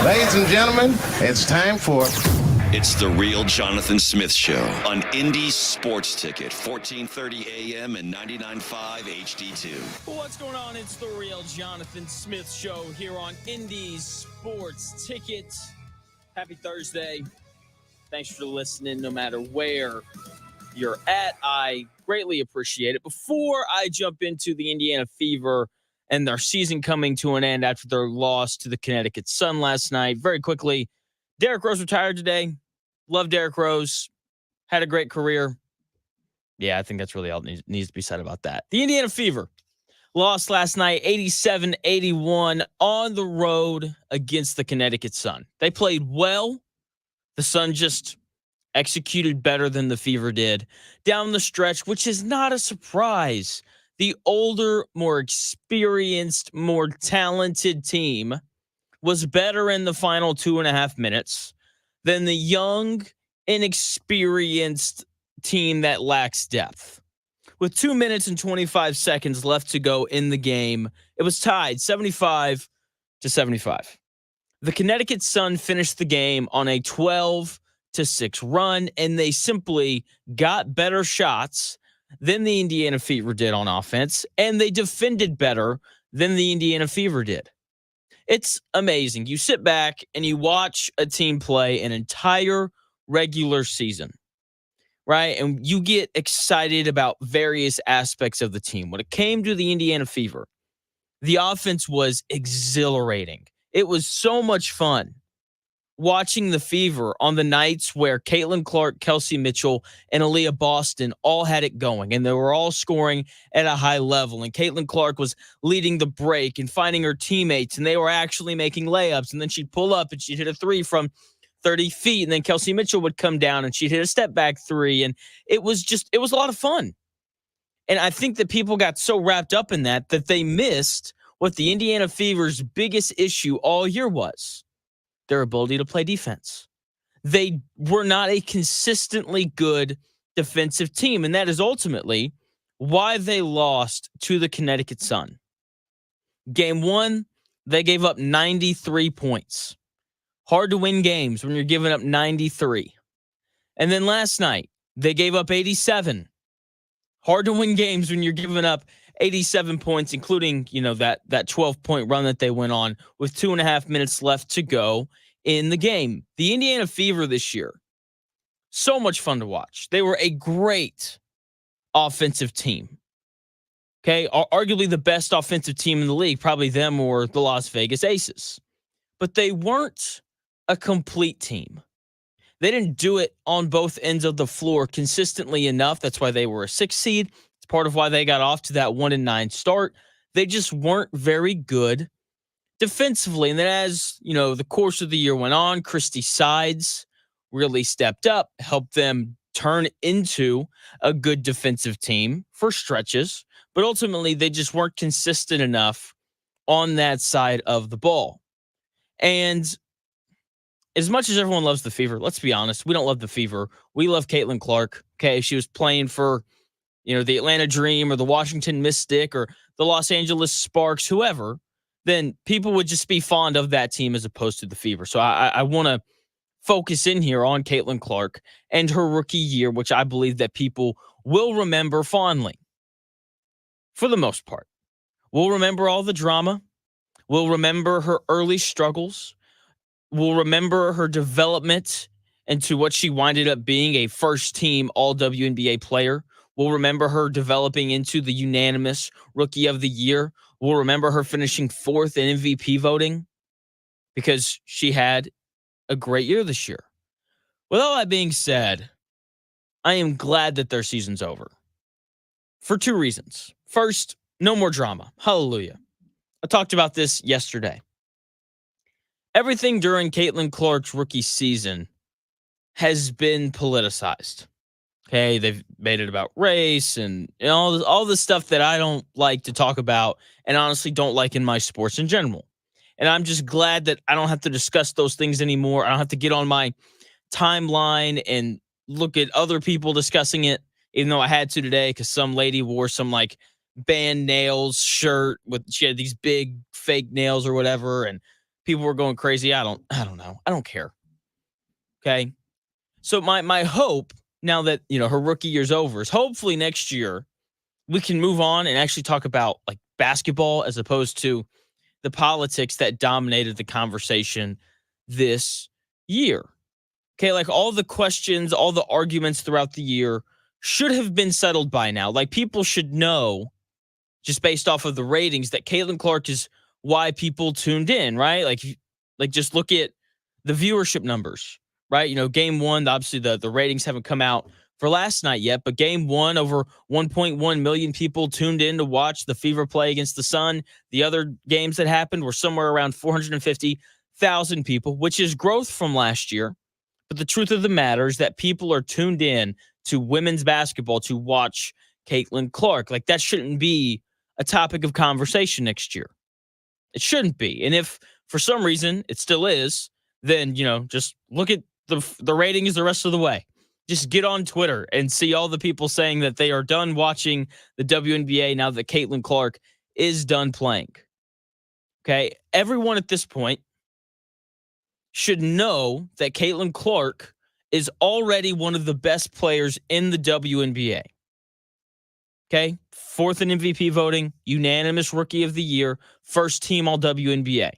Ladies and gentlemen, it's time for... It's the Real Jonathan Smith Show on Indy Sports Ticket, 1430 AM and 99.5 HD2. What's going on? It's the Real Jonathan Smith Show here on Indy Sports Ticket. Happy Thursday. Thanks for listening no matter where you're at. I greatly appreciate it. Before I jump into the Indiana Fever and their season coming to an end after their loss to the Connecticut Sun last night, very quickly, Derrick Rose retired today. Love Derrick Rose. Had a great career. Yeah, I think that's really all that needs to be said about that. The Indiana Fever lost last night 87-81 on the road against the Connecticut Sun. They played well. The Sun just executed better than the Fever did down the stretch, which is not a surprise. The older, more experienced, more talented team was better in the final 2.5 minutes than the young, inexperienced team that lacks depth. With 2 minutes and 25 seconds left to go in the game, it was tied 75-75. The Connecticut Sun finished the game on a 12-6 run, and they simply got better shots than the Indiana Fever did on offense, and they defended better than the Indiana Fever did. It's amazing. You sit back and you watch a team play an entire regular season, right? And you get excited about various aspects of the team. When it came to the Indiana Fever, the offense was exhilarating. It was so much fun watching the Fever on the nights where Caitlin Clark, Kelsey Mitchell, and Aaliyah Boston all had it going, and they were all scoring at a high level. And Caitlin Clark was leading the break and finding her teammates, and they were actually making layups. And then she'd pull up and she'd hit a three from 30 feet. And then Kelsey Mitchell would come down and she'd hit a step back three. And it was a lot of fun. And I think that people got so wrapped up in that they missed what the Indiana Fever's biggest issue all year was: their ability to play defense. They were not a consistently good defensive team, and that is ultimately why they lost to the Connecticut Sun. Game one, they gave up 93 points. Hard to win games when you're giving up 93. And then last night, they gave up 87. Hard to win games when you're giving up 87 points, including, that 12-point run that they went on with 2.5 minutes left to go in the game. The Indiana Fever this year, so much fun to watch. They were a great offensive team. Okay, arguably the best offensive team in the league, probably them or the Las Vegas Aces. But they weren't a complete team. They didn't do it on both ends of the floor consistently enough. That's why they were a 6 seed. It's part of why they got off to that 1-9 start. They just weren't very good defensively. And then as, the course of the year went on, Christy Sides really stepped up, helped them turn into a good defensive team for stretches. But ultimately, they just weren't consistent enough on that side of the ball. And as much as everyone loves the Fever, let's be honest, we don't love the Fever. We love Caitlin Clark. Okay, she was playing for, the Atlanta Dream or the Washington Mystic or the Los Angeles Sparks, whoever, then people would just be fond of that team as opposed to the Fever. So I want to focus in here on Caitlin Clark and her rookie year, which I believe that people will remember fondly. For the most part, we'll remember all the drama. We'll remember her early struggles. We'll remember her development into what she winded up being, a first-team All-WNBA player. We'll remember her developing into the unanimous Rookie of the Year. We'll remember her finishing 4th in MVP voting because she had a great year this year. With all that being said, I am glad that their season's over for 2 reasons. First, no more drama. Hallelujah. I talked about this yesterday. Everything during Caitlin Clark's rookie season has been politicized. Okay, they've made it about race and all the stuff that I don't like to talk about and honestly don't like in my sports in general. And I'm just glad that I don't have to discuss those things anymore. I don't have to get on my timeline and look at other people discussing it, even though I had to today because some lady wore some band nails shirt she had these big fake nails or whatever, and People were going crazy. I don't know. I don't care. Okay. So my hope now that, her rookie year's over is hopefully next year we can move on and actually talk about like basketball as opposed to the politics that dominated the conversation this year. Okay, like all the questions, all the arguments throughout the year should have been settled by now. Like people should know just based off of the ratings that Caitlin Clark is why people tuned in, right? Like just look at the viewership numbers, right? Game one, obviously the ratings haven't come out for last night yet, but game one, over 1.1 million people tuned in to watch the Fever play against the Sun. The other games that happened were somewhere around 450,000 people, which is growth from last year. But the truth of the matter is that people are tuned in to women's basketball to watch Caitlin Clark. Like that shouldn't be a topic of conversation next year. It shouldn't be. And if for some reason it still is, then, just look at the ratings the rest of the way. Just get on Twitter and see all the people saying that they are done watching the WNBA now that Caitlin Clark is done playing. Okay. Everyone at this point should know that Caitlin Clark is already one of the best players in the WNBA. Okay. 4th in MVP voting, unanimous rookie of the year, first team all WNBA.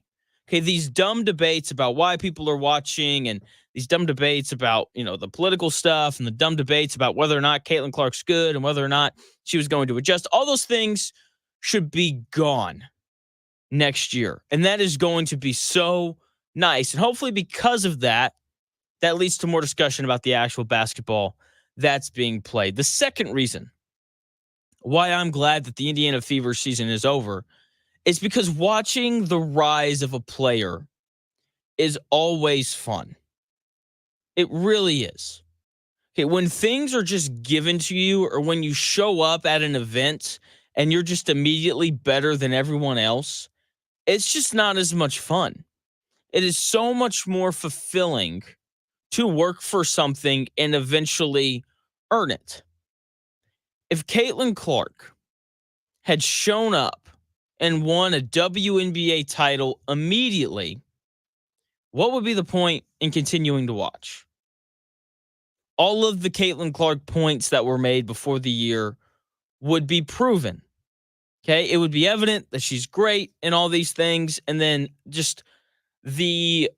Okay. These dumb debates about why people are watching and these dumb debates about, the political stuff and the dumb debates about whether or not Caitlin Clark's good and whether or not she was going to adjust. All those things should be gone next year. And that is going to be so nice. And hopefully because of that leads to more discussion about the actual basketball that's being played. The second reason why I'm glad that the Indiana Fever season is over is because watching the rise of a player is always fun. It really is. Okay, when things are just given to you or when you show up at an event and you're just immediately better than everyone else, it's just not as much fun. It is so much more fulfilling to work for something and eventually earn it. If Caitlin Clark had shown up and won a WNBA title immediately, what would be the point in continuing to watch? All of the Caitlin Clark points that were made before the year would be proven. Okay, it would be evident that she's great and all these things, and then just the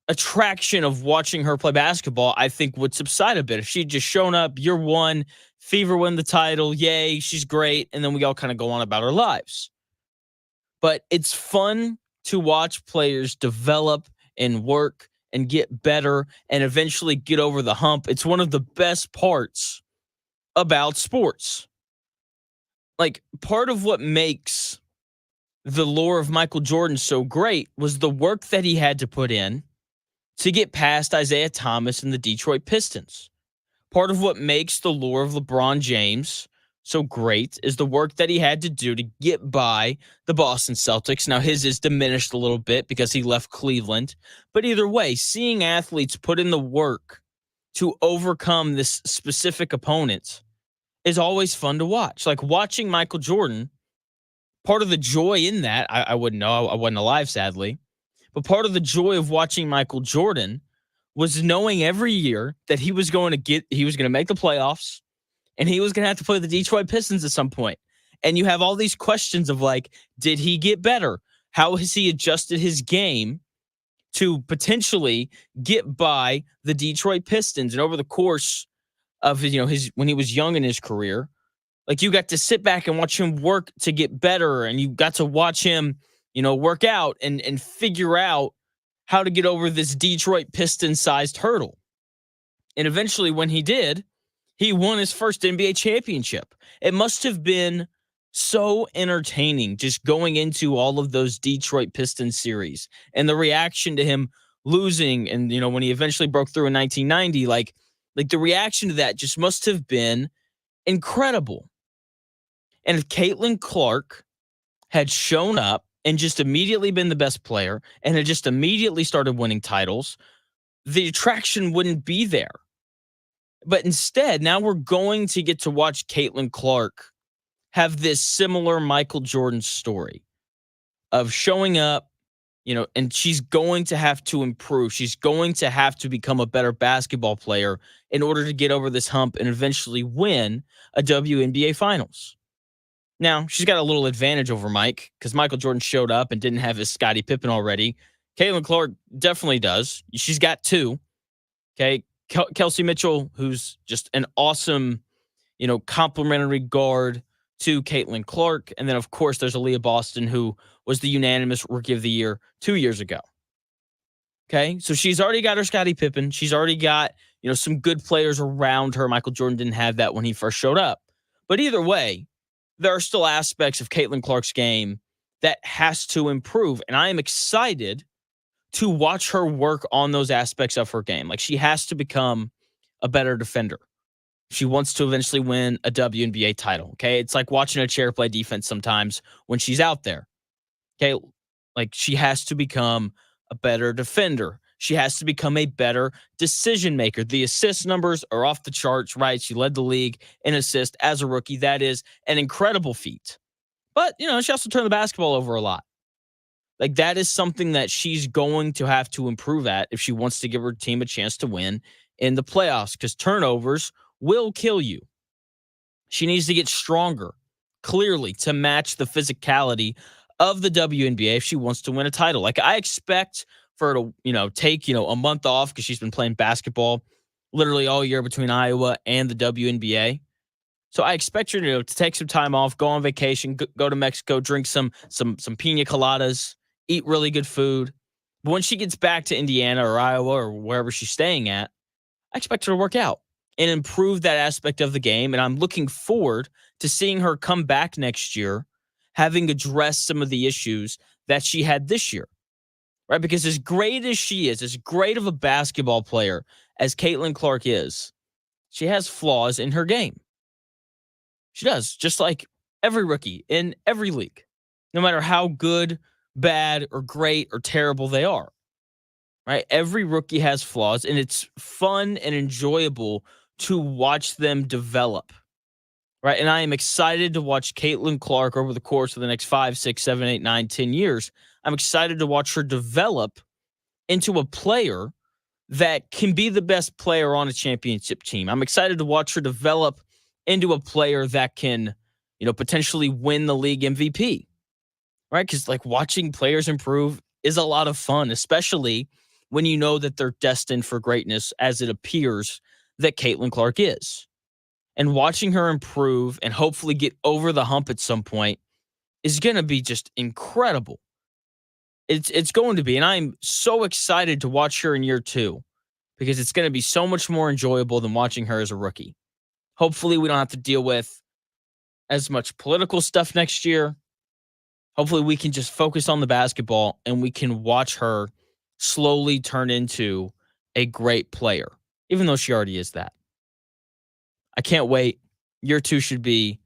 attraction of watching her play basketball, I think, would subside a bit. If she'd just shown up, year one, Fever win the title, yay, she's great, and then we all kind of go on about our lives. But it's fun to watch players develop and work and get better and eventually get over the hump. It's one of the best parts about sports. Like, part of what makes the lore of Michael Jordan so great was the work that he had to put in to get past Isaiah Thomas and the Detroit Pistons. Part of what makes the lore of LeBron James so great is the work that he had to do to get by the Boston Celtics. Now, his is diminished a little bit because he left Cleveland. But either way, seeing athletes put in the work to overcome this specific opponent is always fun to watch. Like watching Michael Jordan, part of the joy in that, I wouldn't know. I wasn't alive, sadly. But part of the joy of watching Michael Jordan was knowing every year that he was going to make the playoffs and he was going to have to play the Detroit Pistons at some point. And you have all these questions of like, did he get better? How has he adjusted his game to potentially get by the Detroit Pistons? And over the course of his when he was young in his career, like you got to sit back and watch him work to get better, and you got to watch him, work out and figure out how to get over this Detroit Pistons-sized hurdle. And eventually, when he did, he won his first NBA championship. It must have been so entertaining just going into all of those Detroit Pistons series and the reaction to him losing. And, when he eventually broke through in 1990, like the reaction to that just must have been incredible. And if Caitlin Clark had shown up and just immediately been the best player and had just immediately started winning titles, the attraction wouldn't be there. But instead, now we're going to get to watch Caitlin Clark have this similar Michael Jordan story of showing up, and she's going to have to improve. She's going to have to become a better basketball player in order to get over this hump and eventually win a WNBA Finals. Now, she's got a little advantage over Mike because Michael Jordan showed up and didn't have his Scottie Pippen already. Caitlin Clark definitely does. She's got two. Okay. Kelsey Mitchell, who's just an awesome, complimentary guard to Caitlin Clark. And then, of course, there's Aaliyah Boston, who was the unanimous Rookie of the Year 2 years ago. Okay. So she's already got her Scottie Pippen. She's already got, some good players around her. Michael Jordan didn't have that when he first showed up. But either way, there are still aspects of Caitlin Clark's game that has to improve. And I am excited to watch her work on those aspects of her game. Like, she has to become a better defender. She wants to eventually win a WNBA title. Okay. It's like watching a chair play defense sometimes when she's out there. Okay. Like, she has to become a better defender. She has to become a better decision maker. The assist numbers are off the charts, right? She led the league in assist as a rookie. That is an incredible feat. But, she also turned the basketball over a lot. Like, that is something that she's going to have to improve at if she wants to give her team a chance to win in the playoffs, because turnovers will kill you. She needs to get stronger, clearly, to match the physicality of the WNBA if she wants to win a title. Like, I expect for her to, take, a month off because she's been playing basketball literally all year between Iowa and the WNBA. So I expect her to take some time off, go on vacation, go to Mexico, drink some pina coladas, eat really good food. But when she gets back to Indiana or Iowa or wherever she's staying at, I expect her to work out and improve that aspect of the game. And I'm looking forward to seeing her come back next year, having addressed some of the issues that she had this year. Right? Because as great as she is, as great of a basketball player as Caitlin Clark is, she has flaws in her game. She does, just like every rookie in every league, no matter how good, bad, or great, or terrible they are. Right? Every rookie has flaws, and it's fun and enjoyable to watch them develop. Right? And I am excited to watch Caitlin Clark over the course of the next 5, 6, 7, 8, 9, 10 years. I'm excited to watch her develop into a player that can be the best player on a championship team. I'm excited to watch her develop into a player that can, potentially win the league MVP. Right? Because watching players improve is a lot of fun, especially when you know that they're destined for greatness, as it appears that Caitlin Clark is. And watching her improve and hopefully get over the hump at some point is going to be just incredible. It's going to be. And I'm so excited to watch her in year 2 because it's going to be so much more enjoyable than watching her as a rookie. Hopefully we don't have to deal with as much political stuff next year. Hopefully we can just focus on the basketball and we can watch her slowly turn into a great player, even though she already is that. I can't wait. Year 2 should be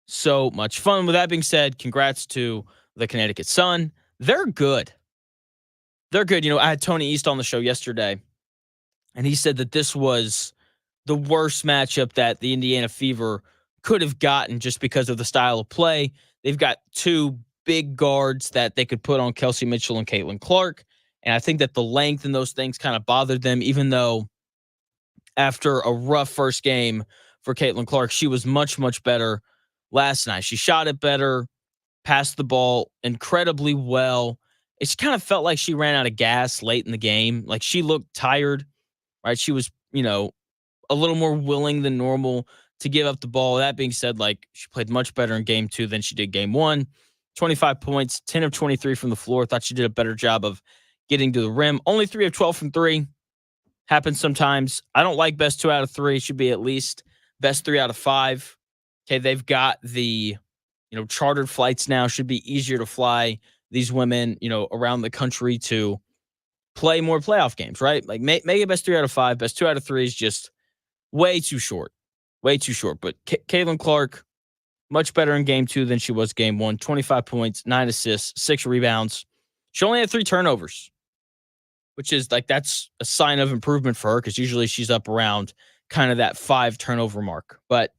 so much fun. With that being said, congrats to the Connecticut Sun. They're good. They're good. I had Tony East on the show yesterday, and he said that this was the worst matchup that the Indiana Fever could have gotten just because of the style of play. They've got 2 big guards that they could put on Kelsey Mitchell and Caitlin Clark, and I think that the length and those things kind of bothered them, even though after a rough first game for Caitlin Clark, she was much, much better last night. She shot it better, passed the ball incredibly well. It just kind of felt like she ran out of gas late in the game. Like, she looked tired, right? She was, a little more willing than normal to give up the ball. That being said, she played much better in game 2 than she did game 1. 25 points, 10 of 23 from the floor. Thought she did a better job of getting to the rim. Only 3 of 12 from 3. Happens sometimes. I don't like best 2 out of 3. It should be at least best 3 out of 5. Okay, they've got the, chartered flights now. Should be easier to fly these women, around the country to play more playoff games, right? Like, make it best 3 out of 5. Best 2 out of 3 is just way too short. Way too short. But Caitlin Clark, much better in game 2 than she was game 1. 25 points, 9 assists, 6 rebounds. She only had 3 turnovers, which is that's a sign of improvement for her because usually she's up around kind of that 5 turnover mark. But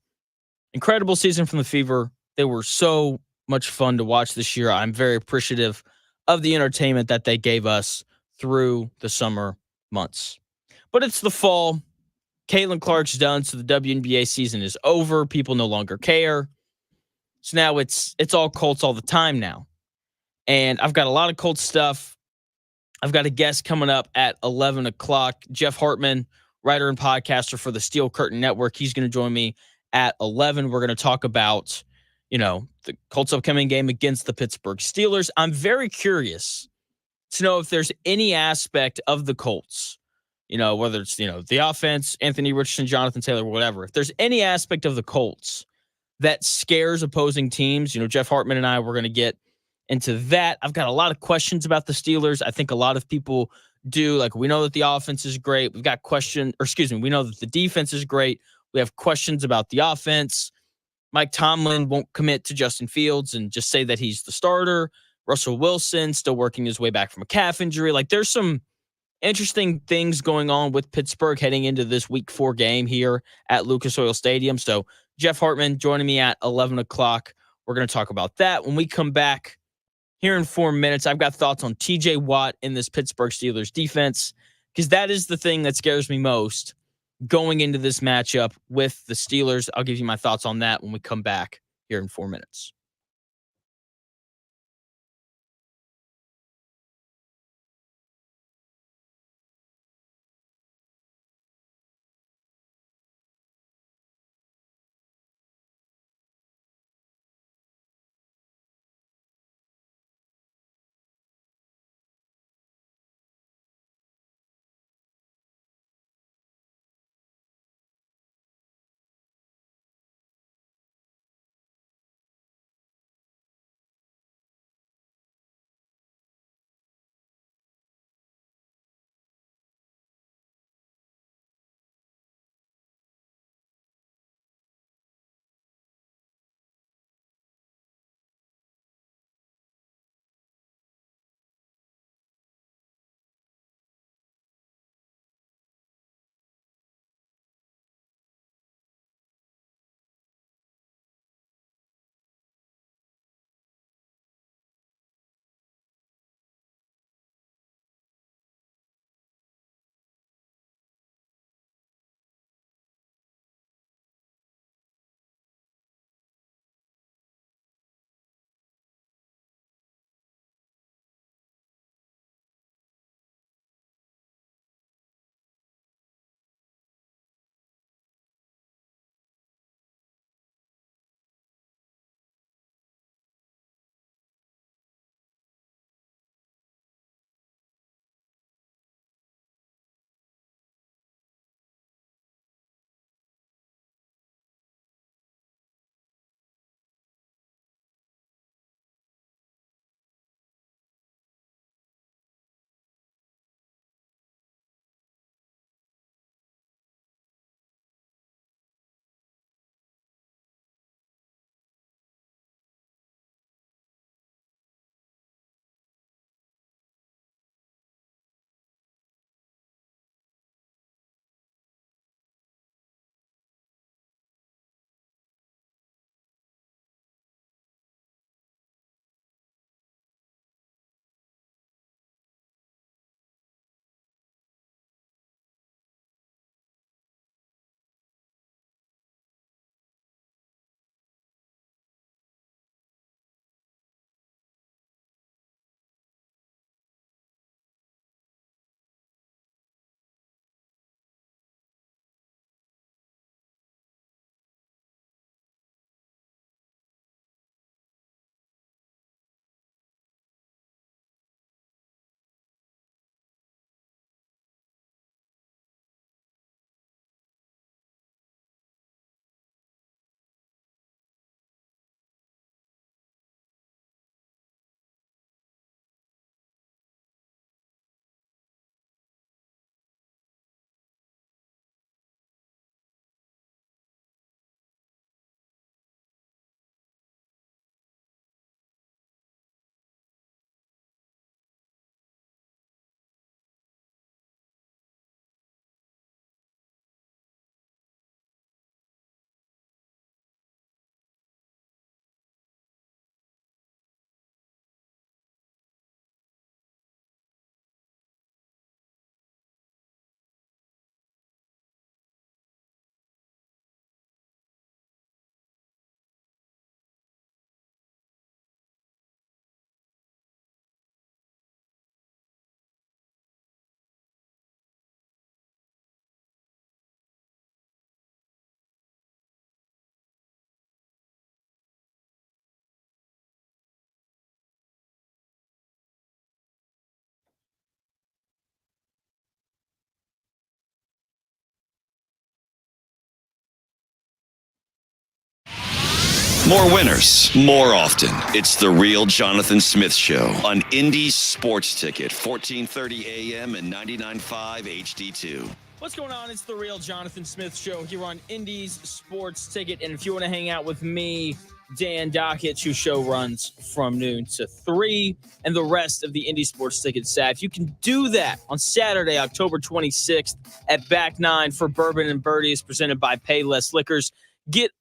incredible season from the Fever. They were so much fun to watch this year. I'm very appreciative of the entertainment that they gave us through the summer months. But it's the fall. Caitlin Clark's done, so the WNBA season is over. People no longer care. So now it's all Colts all the time now. And I've got a lot of Colts stuff. I've got a guest coming up at 11 o'clock. Jeff Hartman, writer and podcaster for the Steel Curtain Network. He's going to join me at 11. We're going to talk about, the Colts' upcoming game against the Pittsburgh Steelers. I'm very curious to know if there's any aspect of the Colts, whether it's, the offense, Anthony Richardson, Jonathan Taylor, whatever. If there's any aspect of the Colts that scares opposing teams, Jeff Hartman and I, we're going to get into that. I've got a lot of questions about the Steelers. I think a lot of people do. Like, we know that the offense is great. We know that the defense is great. We have questions about the offense. Mike Tomlin won't commit to Justin Fields and just say that he's the starter. Russell Wilson still working his way back from a calf injury. Like, there's some interesting things going on with Pittsburgh heading into this week 4 game here at Lucas Oil Stadium. So Jeff Hartman joining me at 11 o'clock. We're going to talk about that. When we come back here in 4 minutes, I've got thoughts on TJ Watt in this Pittsburgh Steelers defense, because that is the thing that scares me most going into this matchup with the Steelers. I'll give you my thoughts on that when we come back here in 4 minutes. More winners, more often. It's the real Jonathan Smith Show on Indy's Sports Ticket, 1430 AM and 99.5 HD2. What's going on? It's the real Jonathan Smith Show here on Indy's Sports Ticket. And if you want to hang out with me, Dan Dockett, whose show runs from noon to 3, and the rest of the Indy Sports Ticket staff, you can do that on Saturday, October 26th at Back 9 for Bourbon and Birdies, presented by Payless Liquors. Get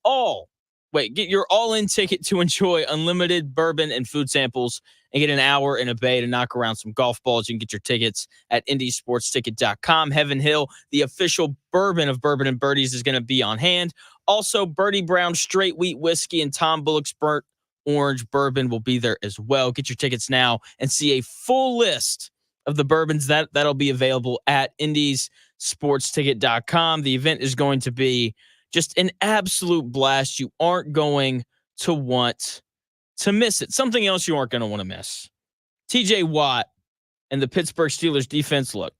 your all-in ticket to enjoy unlimited bourbon and food samples and get an hour in a bay to knock around some golf balls. You can get your tickets at indysportsticket.com. Heaven Hill, the official bourbon of Bourbon and Birdies, is going to be on hand. Also, Birdie Brown Straight Wheat Whiskey and Tom Bullock's Burnt Orange Bourbon will be there as well. Get your tickets now and see a full list of the bourbons that'll be available at indysportsticket.com. The event is going to be just an absolute blast. You aren't going to want to miss it. Something else you aren't going to want to miss. TJ Watt and the Pittsburgh Steelers defense. Look,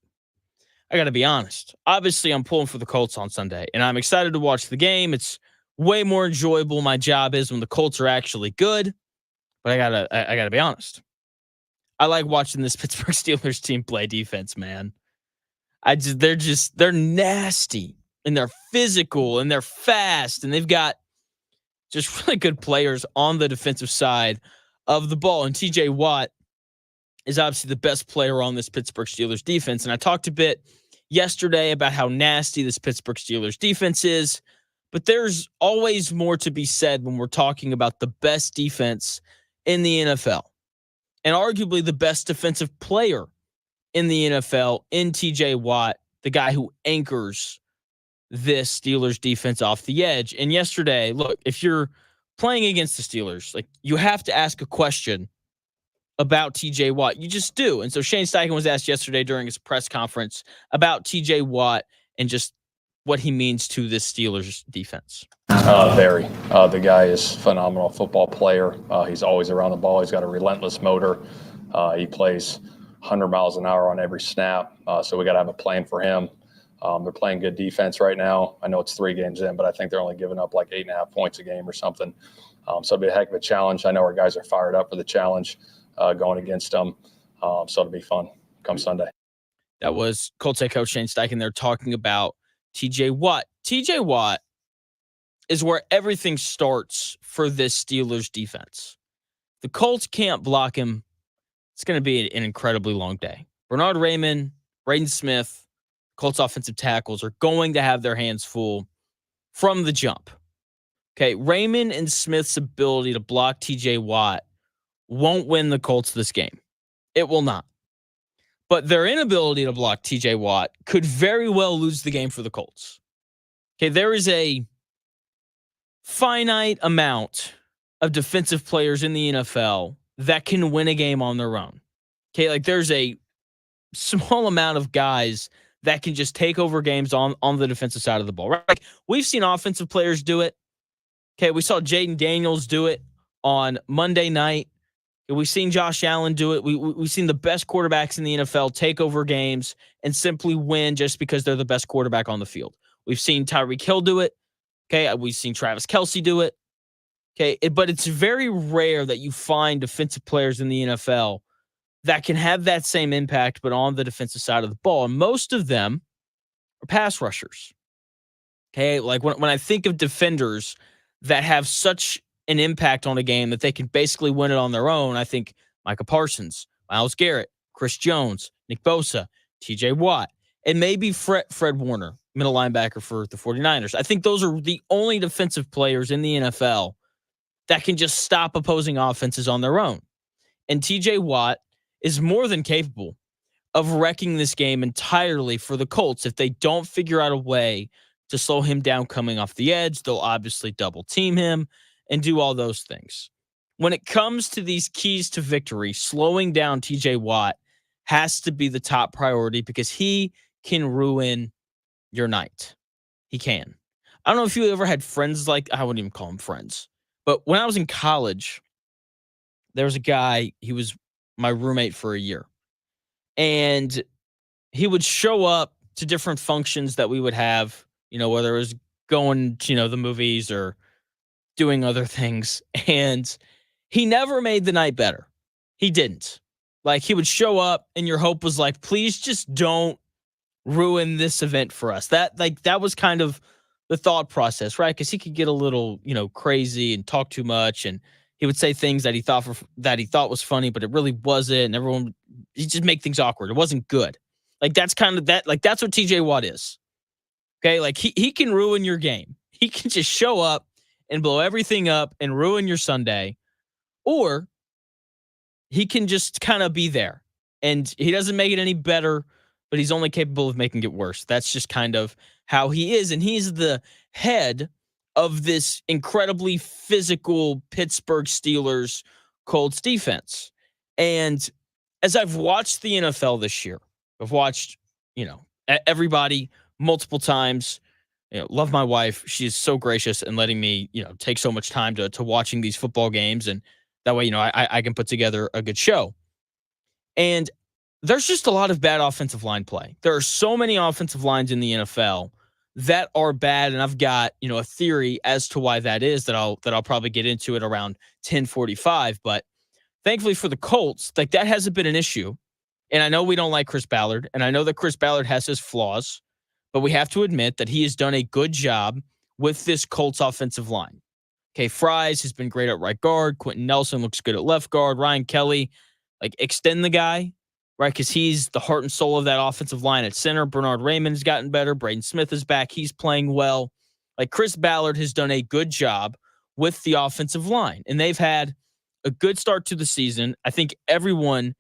I got to be honest. Obviously, I'm pulling for the Colts on Sunday, and I'm excited to watch the game. It's way more enjoyable, my job is, when the Colts are actually good. But I gotta be honest. I like watching this Pittsburgh Steelers team play defense, man. They're nasty. And they're physical, and they're fast, and they've got just really good players on the defensive side of the ball. And TJ Watt is obviously the best player on this Pittsburgh Steelers defense. And I talked a bit yesterday about how nasty this Pittsburgh Steelers defense is, but there's always more to be said when we're talking about the best defense in the NFL, and arguably the best defensive player in the NFL in TJ Watt, the guy who anchors this Steelers defense off the edge. And yesterday, look, if you're playing against the Steelers, like, you have to ask a question about TJ Watt. You just do. And so Shane Steichen was asked yesterday during his press conference about TJ Watt and just what he means to this Steelers defense. Very. The guy is a phenomenal football player. He's always around the ball. He's got a relentless motor. He plays 100 miles an hour on every snap. So we got to have a plan for him. They're playing good defense right now. I know it's 3 games in, but I think they're only giving up like 8.5 points a game or something. So it'll be a heck of a challenge. I know our guys are fired up for the challenge going against them. So it'll be fun come Sunday. That was Colts head coach Shane Steichen there talking about TJ Watt. TJ Watt is where everything starts for this Steelers defense. The Colts can't block him. It's going to be an incredibly long day. Bernard Raymond, Braden Smith, Colts offensive tackles are going to have their hands full from the jump. Okay, Raymond and Smith's ability to block TJ Watt won't win the Colts this game. It will not. But their inability to block TJ Watt could very well lose the game for the Colts. Okay, there is a finite amount of defensive players in the NFL that can win a game on their own. Okay, like, there's a small amount of guys that can just take over games on the defensive side of the ball. Right? Like, we've seen offensive players do it. Okay, we saw Jaden Daniels do it on Monday night. We've seen Josh Allen do it. We've seen the best quarterbacks in the NFL take over games and simply win just because they're the best quarterback on the field. We've seen Tyreek Hill do it. Okay, we've seen Travis Kelce do it. Okay, but it's very rare that you find defensive players in the NFL that can have that same impact, but on the defensive side of the ball. And most of them are pass rushers. Okay, like when I think of defenders that have such an impact on a game that they can basically win it on their own, I think Micah Parsons, Myles Garrett, Chris Jones, Nick Bosa, TJ Watt, and maybe Fred Warner, middle linebacker for the 49ers. I think those are the only defensive players in the NFL that can just stop opposing offenses on their own. And TJ Watt is more than capable of wrecking this game entirely for the Colts. If they don't figure out a way to slow him down coming off the edge, they'll obviously double team him and do all those things. When it comes to these keys to victory, slowing down TJ Watt has to be the top priority because he can ruin your night. He can. I don't know if you ever had friends like, I wouldn't even call them friends, but when I was in college, there was a guy, he was my roommate for a year. And he would show up to different functions that we would have, whether it was going to, the movies or doing other things, and he never made the night better. He didn't. Like, he would show up, and your hope was like, please just don't ruin this event for us. That was kind of the thought process, right? Because he could get a little, crazy and talk too much, and he would say things that he thought was funny, but it really wasn't. And he just make things awkward. It wasn't good. Like, that's kind of that. Like, that's what TJ Watt is. Okay, like he can ruin your game. He can just show up and blow everything up and ruin your Sunday, or he can just kind of be there, and he doesn't make it any better, but he's only capable of making it worse. That's just kind of how he is, and he's the head of this incredibly physical Pittsburgh Steelers Colts defense. And as I've watched the NFL this year, I've watched, everybody multiple times. Love my wife. She's so gracious in letting me, take so much time to watching these football games. And that way, I can put together a good show. And there's just a lot of bad offensive line play. There are so many offensive lines in the NFL that are bad, and I've got, a theory as to why that is that I'll probably get into it around 10:45. But thankfully for the Colts, like, that hasn't been an issue. And I know we don't like Chris Ballard, and I know that Chris Ballard has his flaws, but we have to admit that he has done a good job with this Colts offensive line. Okay, Fries has been great at right guard. Quentin Nelson looks good at left guard. Ryan Kelly, extend the guy, right? Because he's the heart and soul of that offensive line at center. Bernard Raymond has gotten better. Braden Smith is back. He's playing well. Like, Chris Ballard has done a good job with the offensive line, and they've had a good start to the season. I think everyone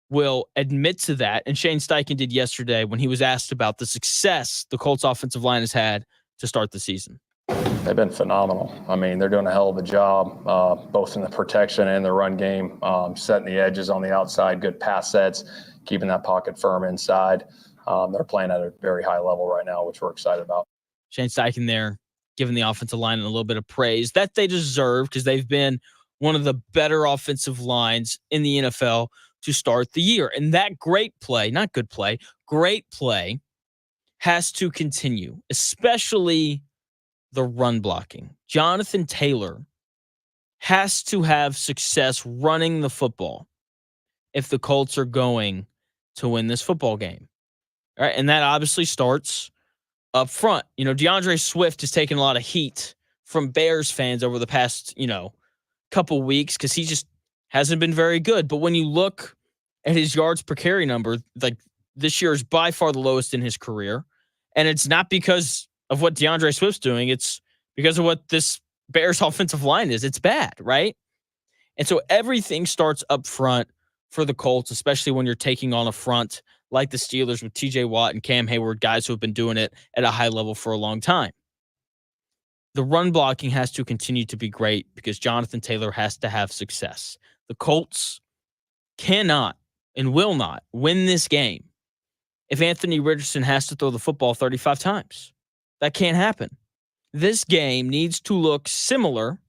will admit to that, and Shane Steichen did yesterday when he was asked about the success the Colts offensive line has had to start the season. They've been phenomenal. I mean, they're doing a hell of a job, both in the protection and the run game, setting the edges on the outside, good pass sets, keeping that pocket firm inside. They're playing at a very high level right now, which we're excited about. Shane Steichen there giving the offensive line a little bit of praise that they deserve, because they've been one of the better offensive lines in the NFL to start the year. And that great play, not good play, great play has to continue, especially the run blocking. Jonathan Taylor has to have success running the football if the Colts are going to win this football game. All right, and that obviously starts up front. DeAndre Swift has taken a lot of heat from Bears fans over the past, couple weeks because he just hasn't been very good. But when you look at his yards per carry number, like, this year is by far the lowest in his career. And it's not because of what DeAndre Swift's doing. It's because of what this Bears offensive line is. It's bad, right? And so everything starts up front for the Colts, especially when you're taking on a front like the Steelers with TJ Watt and Cam Hayward, guys who have been doing it at a high level for a long time. The run blocking has to continue to be great because Jonathan Taylor has to have success. The Colts cannot and will not win this game if Anthony Richardson has to throw the football 35 times. That can't happen. This game needs to look similar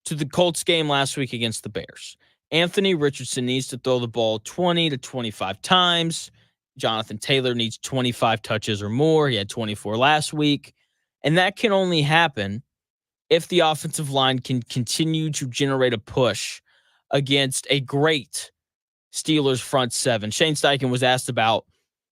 to the Colts game last week against the Bears. Anthony Richardson needs to throw the ball 20 to 25 times. Jonathan Taylor needs 25 touches or more. He had 24 last week. And that can only happen if the offensive line can continue to generate a push against a great Steelers front seven. Shane Steichen was asked about,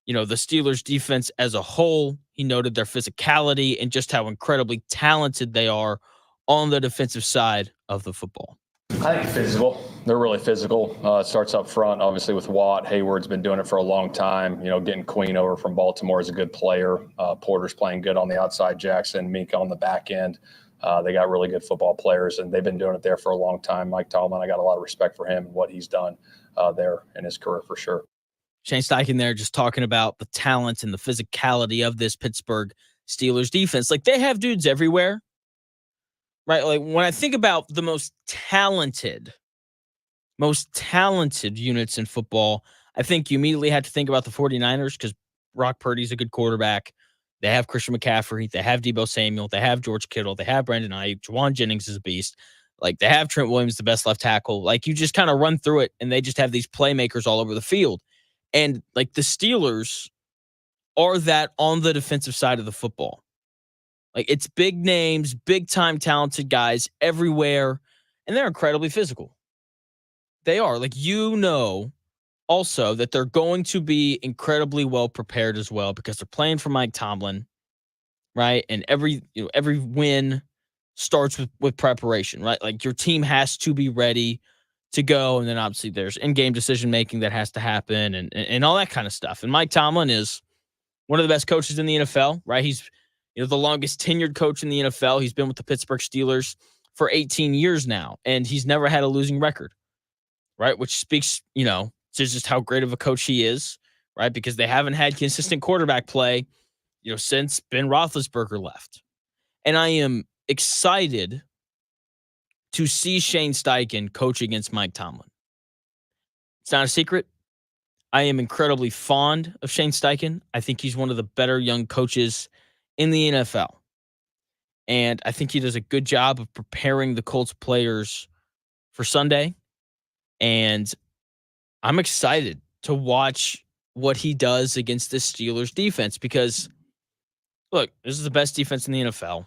the Steelers defense as a whole. He noted their physicality and just how incredibly talented they are on the defensive side of the football. I think physical. They're really physical. It starts up front, obviously, with Watt. Hayward's been doing it for a long time. Getting Queen over from Baltimore is a good player. Porter's playing good on the outside. Jackson, Mika on the back end. They got really good football players, and they've been doing it there for a long time. Mike Tomlin, I got a lot of respect for him and what he's done there in his career for sure. Shane Steichen there just talking about the talent and the physicality of this Pittsburgh Steelers defense. Like, they have dudes everywhere, right? Like, when I think about the most talented units in football, I think you immediately have to think about the 49ers because Brock Purdy's a good quarterback. They have Christian McCaffrey. They have Deebo Samuel. They have George Kittle. They have Brandon Ayuk. Juwan Jennings is a beast. Like, they have Trent Williams, the best left tackle. Like, you just kind of run through it, and they just have these playmakers all over the field. And, like, the Steelers are that on the defensive side of the football. Like, it's big names, big time talented guys everywhere, and they're incredibly physical. They are. Like, also that they're going to be incredibly well prepared as well because they're playing for Mike Tomlin, right? And every win starts with preparation, right? Like, your team has to be ready to go, and then obviously there's in-game decision making that has to happen and all that kind of stuff. And Mike Tomlin is one of the best coaches in the NFL, right? He's the longest tenured coach in the NFL. He's been with the Pittsburgh Steelers for 18 years now, and he's never had a losing record, right? Which speaks, to just how great of a coach he is, right? Because they haven't had consistent quarterback play, since Ben Roethlisberger left. And I am excited to see Shane Steichen coach against Mike Tomlin. It's not a secret. I am incredibly fond of Shane Steichen. I think he's one of the better young coaches in the NFL. And I think he does a good job of preparing the Colts players for Sunday. And I'm excited to watch what he does against this Steelers defense because, look, this is the best defense in the NFL.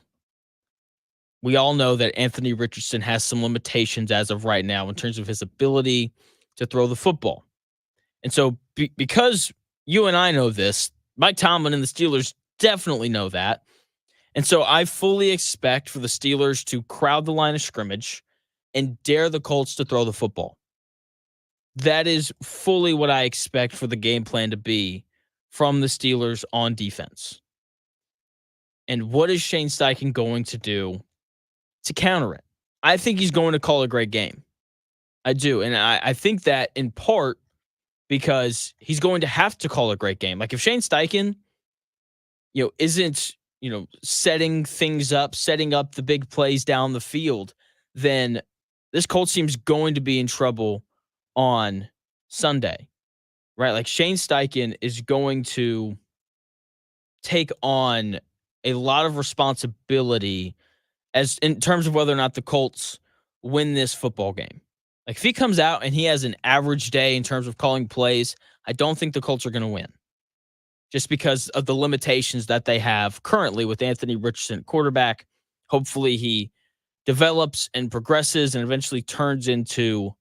We all know that Anthony Richardson has some limitations as of right now in terms of his ability to throw the football. And so because you and I know this, Mike Tomlin and the Steelers definitely know that. And so I fully expect for the Steelers to crowd the line of scrimmage and dare the Colts to throw the football. That is fully what I expect for the game plan to be from the Steelers on defense. And what is Shane Steichen going to do to counter it? I think he's going to call a great game. I do. And I think that in part because he's going to have to call a great game. Like if Shane Steichen, isn't, setting things up, setting up the big plays down the field, then this Colts team's going to be in trouble on Sunday, right? Like Shane Steichen is going to take on a lot of responsibility as in terms of whether or not the Colts win this football game. Like if he comes out and he has an average day in terms of calling plays, I don't think the Colts are going to win. Just because of the limitations that they have currently with Anthony Richardson, quarterback. Hopefully he develops and progresses and eventually turns into,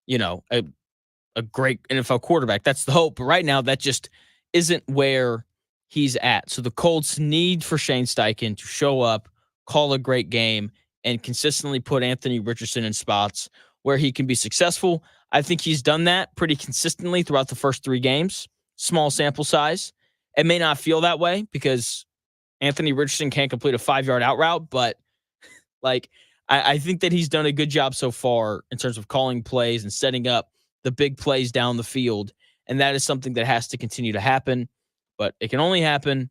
a great NFL quarterback. That's the hope. But right now, that just isn't where he's at. So the Colts need for Shane Steichen to show up, call a great game, and consistently put Anthony Richardson in spots where he can be successful. I think he's done that pretty consistently throughout the first 3 games. Small sample size. It may not feel that way because Anthony Richardson can't complete a 5-yard out route, but I think that he's done a good job so far in terms of calling plays and setting up the big plays down the field. And that is something that has to continue to happen. But it can only happen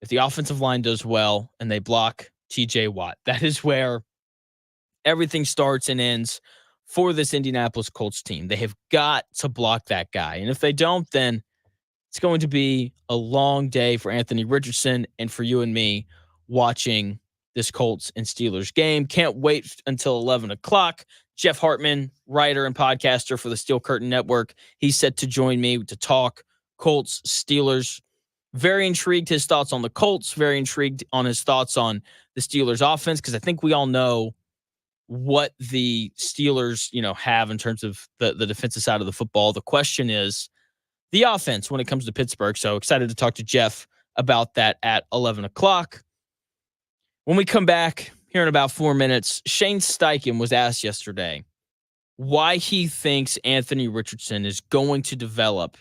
if the offensive line does well and they block TJ Watt. That is where everything starts and ends for this Indianapolis Colts team. They have got to block that guy. And if they don't, then it's going to be a long day for Anthony Richardson and for you and me watching this Colts and Steelers game. Can't wait until 11 o'clock. Jeff Hartman, writer and podcaster for the Steel Curtain Network. He's set to join me to talk Colts, Steelers. Very intrigued his thoughts on the Colts. Very intrigued on his thoughts on the Steelers offense because I think we all know what the Steelers, have in terms of the defensive side of the football. The question is the offense when it comes to Pittsburgh. So excited to talk to Jeff about that at 11 o'clock. When we come back here in about 4 minutes, Shane Steichen was asked yesterday why he thinks Anthony Richardson is going to develop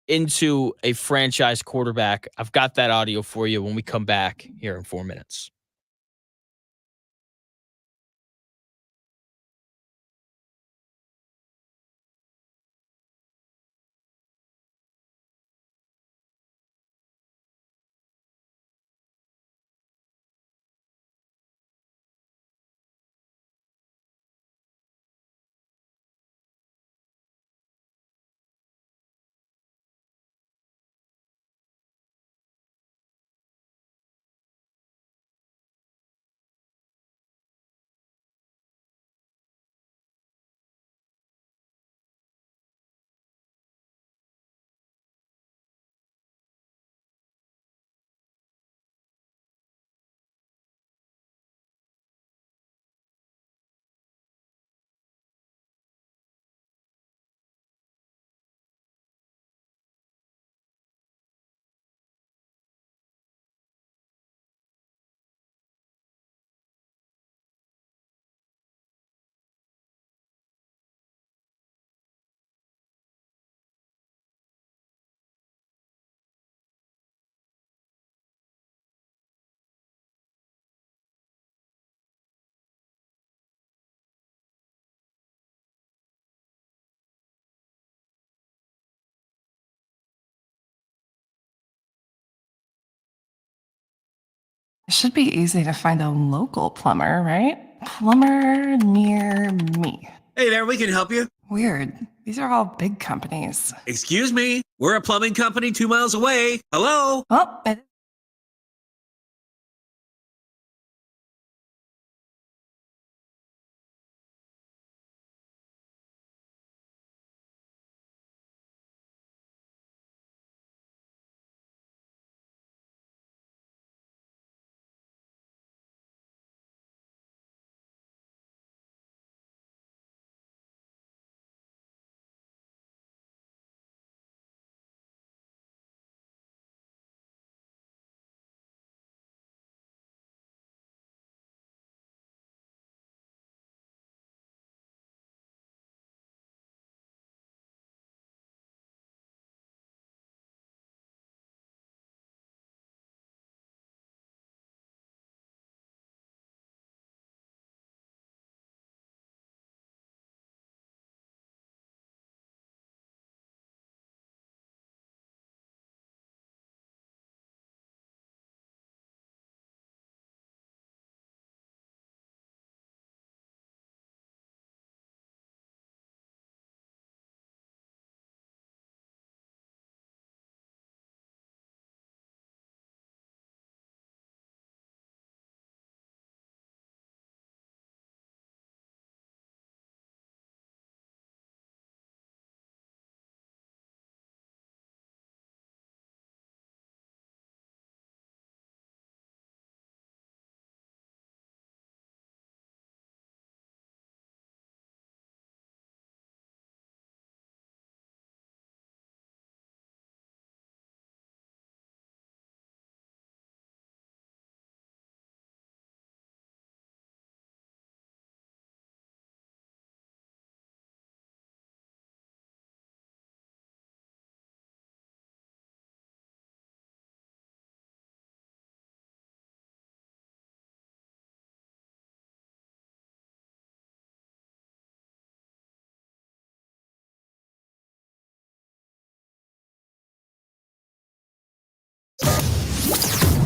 into a franchise quarterback. I've got that audio for you when we come back here in 4 minutes. It should be easy to find a local plumber, right? Plumber near me. Hey there, we can help you. Weird. These are all big companies. Excuse me, we're a plumbing company 2 miles away. Hello? Oh,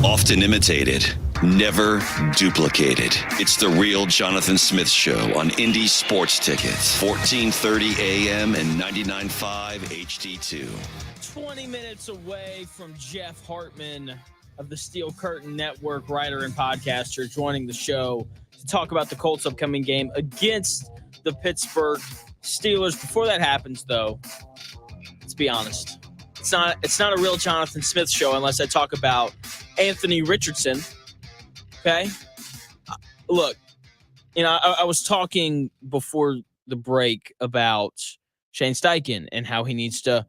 Often imitated, never duplicated. It's the real Jonathan Smith Show on Indy Sports Tickets, 1430 AM and 99.5 HD2. 20 minutes away from Jeff Hartman of the Steel Curtain Network, writer and podcaster, joining the show to talk about the Colts' upcoming game against the Pittsburgh Steelers. Before that happens, though, let's be honest. It's not a real Jonathan Smith show unless I talk about Anthony Richardson. Okay? Look, I was talking before the break about Shane Steichen and how he needs to,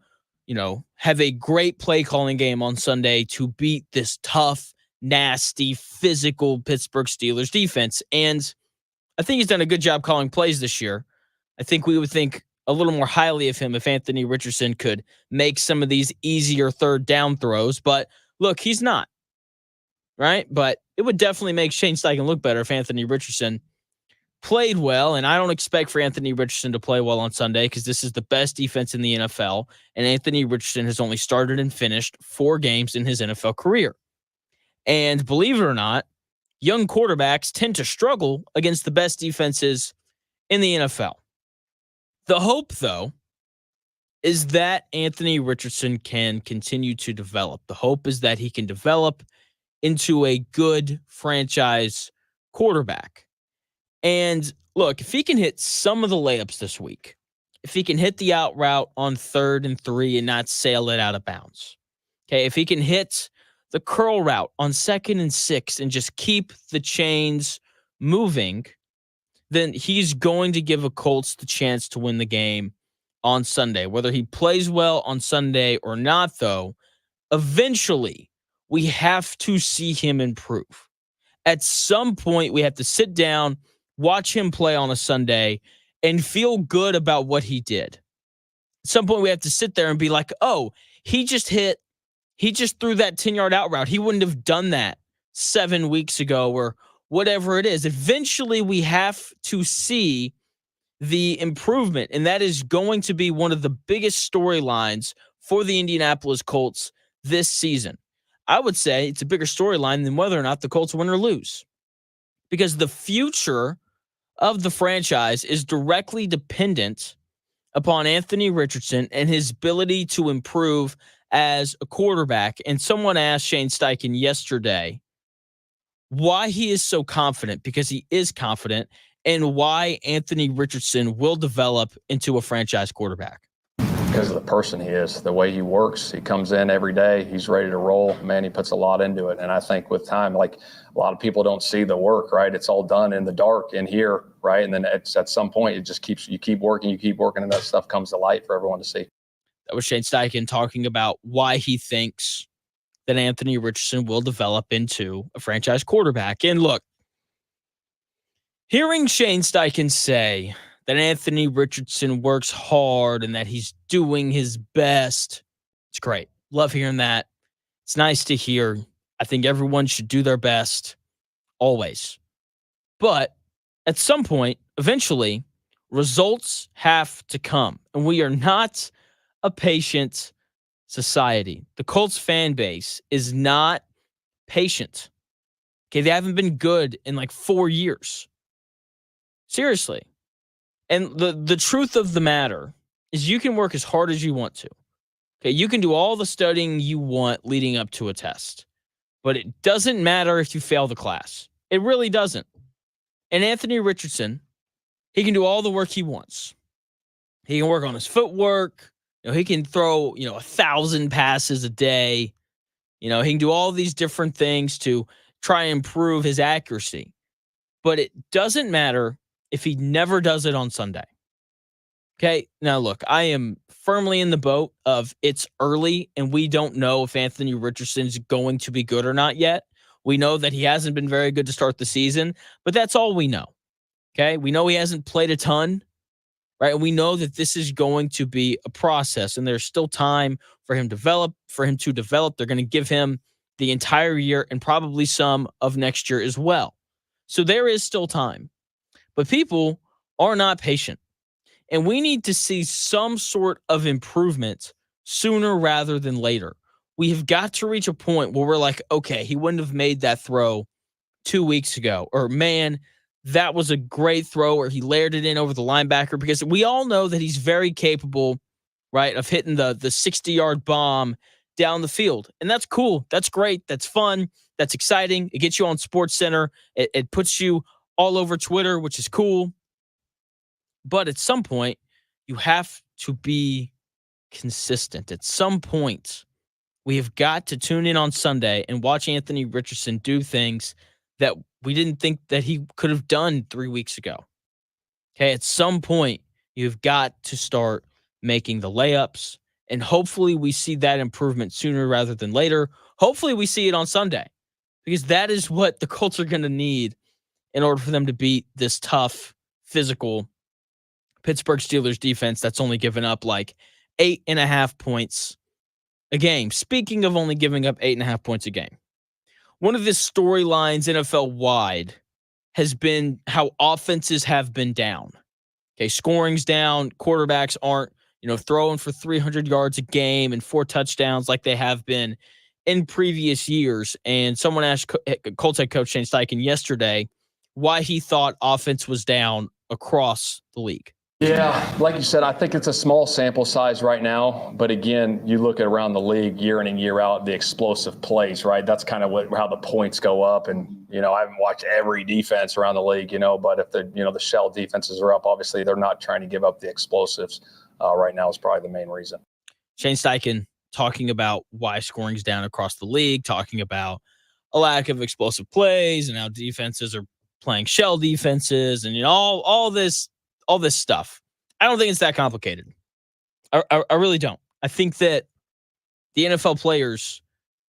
have a great play calling game on Sunday to beat this tough, nasty, physical Pittsburgh Steelers defense. And I think he's done a good job calling plays this year. I think we would think a little more highly of him if Anthony Richardson could make some of these easier third down throws. But look, he's not. Right? But it would definitely make Shane Steichen look better if Anthony Richardson played well. And I don't expect for Anthony Richardson to play well on Sunday because this is the best defense in the NFL. And Anthony Richardson has only started and finished 4 games in his NFL career. And believe it or not, young quarterbacks tend to struggle against the best defenses in the NFL. The hope, though, is that Anthony Richardson can continue to develop. The hope is that he can develop into a good franchise quarterback. And look, if he can hit some of the layups this week, if he can hit the out route on 3rd and 3 and not sail it out of bounds, okay, if he can hit the curl route on 2nd and 6 and just keep the chains moving, then he's going to give a Colts the chance to win the game on Sunday. Whether he plays well on Sunday or not, though, eventually we have to see him improve. At some point, we have to sit down, watch him play on a Sunday, and feel good about what he did. At some point, we have to sit there and be like, oh, he just threw that 10-yard out route. He wouldn't have done that 7 weeks ago or whatever it is. Eventually, we have to see the improvement, and that is going to be one of the biggest storylines for the Indianapolis Colts this season. I would say it's a bigger storyline than whether or not the Colts win or lose. Because the future of the franchise is directly dependent upon Anthony Richardson and his ability to improve as a quarterback. And someone asked Shane Steichen yesterday why he is so confident, because he is confident, and why Anthony Richardson will develop into a franchise quarterback. Because of the person he is, the way he works. He comes in every day. He's ready to roll. Man, he puts a lot into it. And I think with time, like a lot of people don't see the work, right? It's all done in the dark in here, right? And then it's at some point, it just you keep working, and that stuff comes to light for everyone to see. That was Shane Steichen talking about why he thinks that Anthony Richardson will develop into a franchise quarterback. And look, hearing Shane Steichen say that Anthony Richardson works hard and that he's doing his best, it's great. Love hearing that. It's nice to hear. I think everyone should do their best always. But at some point, eventually, results have to come. And we are not a patient society. The Colts fan base is not patient. Okay, they haven't been good in like 4 years. Seriously. And the truth of the matter is you can work as hard as you want to. Okay, you can do all the studying you want leading up to a test. But it doesn't matter if you fail the class. It really doesn't. And Anthony Richardson, he can do all the work he wants. He can work on his footwork. He can throw, 1,000 passes a day. He can do all these different things to try and improve his accuracy. But it doesn't matter if he never does it on Sunday. Okay, now look, I am firmly in the boat of it's early and we don't know if Anthony Richardson's going to be good or not yet. We know that he hasn't been very good to start the season, but that's all we know. Okay, we know he hasn't played a ton, right? And we know that this is going to be a process and there's still time for him to develop. They're going to give him the entire year and probably some of next year as well. So there is still time. But people are not patient. And we need to see some sort of improvement sooner rather than later. We have got to reach a point where we're like, okay, he wouldn't have made that throw 2 weeks ago. Or, man, that was a great throw, or he layered it in over the linebacker. Because we all know that he's very capable, right, of hitting the 60-yard bomb down the field. And that's cool. That's great. That's fun. That's exciting. It gets you on SportsCenter. It puts you all over Twitter, which is cool. But at some point, you have to be consistent. At some point, we have got to tune in on Sunday and watch Anthony Richardson do things that we didn't think that he could have done 3 weeks ago. Okay, at some point, you've got to start making the layups, and hopefully we see that improvement sooner rather than later. Hopefully we see it on Sunday, because that is what the Colts are going to need in order for them to beat this tough, physical Pittsburgh Steelers defense that's only given up like 8.5 points a game. Speaking of only giving up 8.5 points a game, one of the storylines NFL-wide has been how offenses have been down. Okay, scoring's down. Quarterbacks aren't, throwing for 300 yards a game and 4 touchdowns like they have been in previous years. And someone asked Colts head coach Shane Steichen yesterday why he thought offense was down across the league. Yeah, like you said, I think it's a small sample size right now. But again, you look at around the league year in and year out, the explosive plays, right? That's kind of how the points go up. And, I haven't watched every defense around the league, but if the shell defenses are up, obviously they're not trying to give up the explosives right now is probably the main reason. Shane Steichen talking about why scoring's down across the league, talking about a lack of explosive plays and how defenses are playing shell defenses and all this stuff. I don't think it's that complicated. I really don't. I think that the NFL players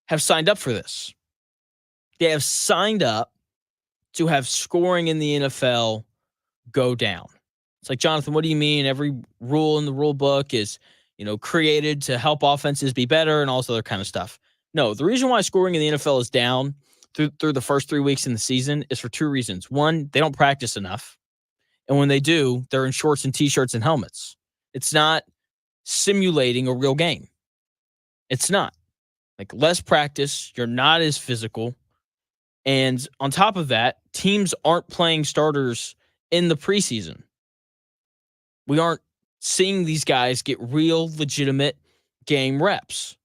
have signed up for this. They have signed up to have scoring in the NFL go down. It's like, Jonathan, what do you mean every rule in the rule book is, created to help offenses be better and all this other kind of stuff? No, the reason why scoring in the NFL is down through the first 3 weeks in the season is for 2 reasons. One, they don't practice enough. And when they do, they're in shorts and T-shirts and helmets. It's not simulating a real game. It's not. Like less practice, you're not as physical. And on top of that, teams aren't playing starters in the preseason. We aren't seeing these guys get real, legitimate game reps.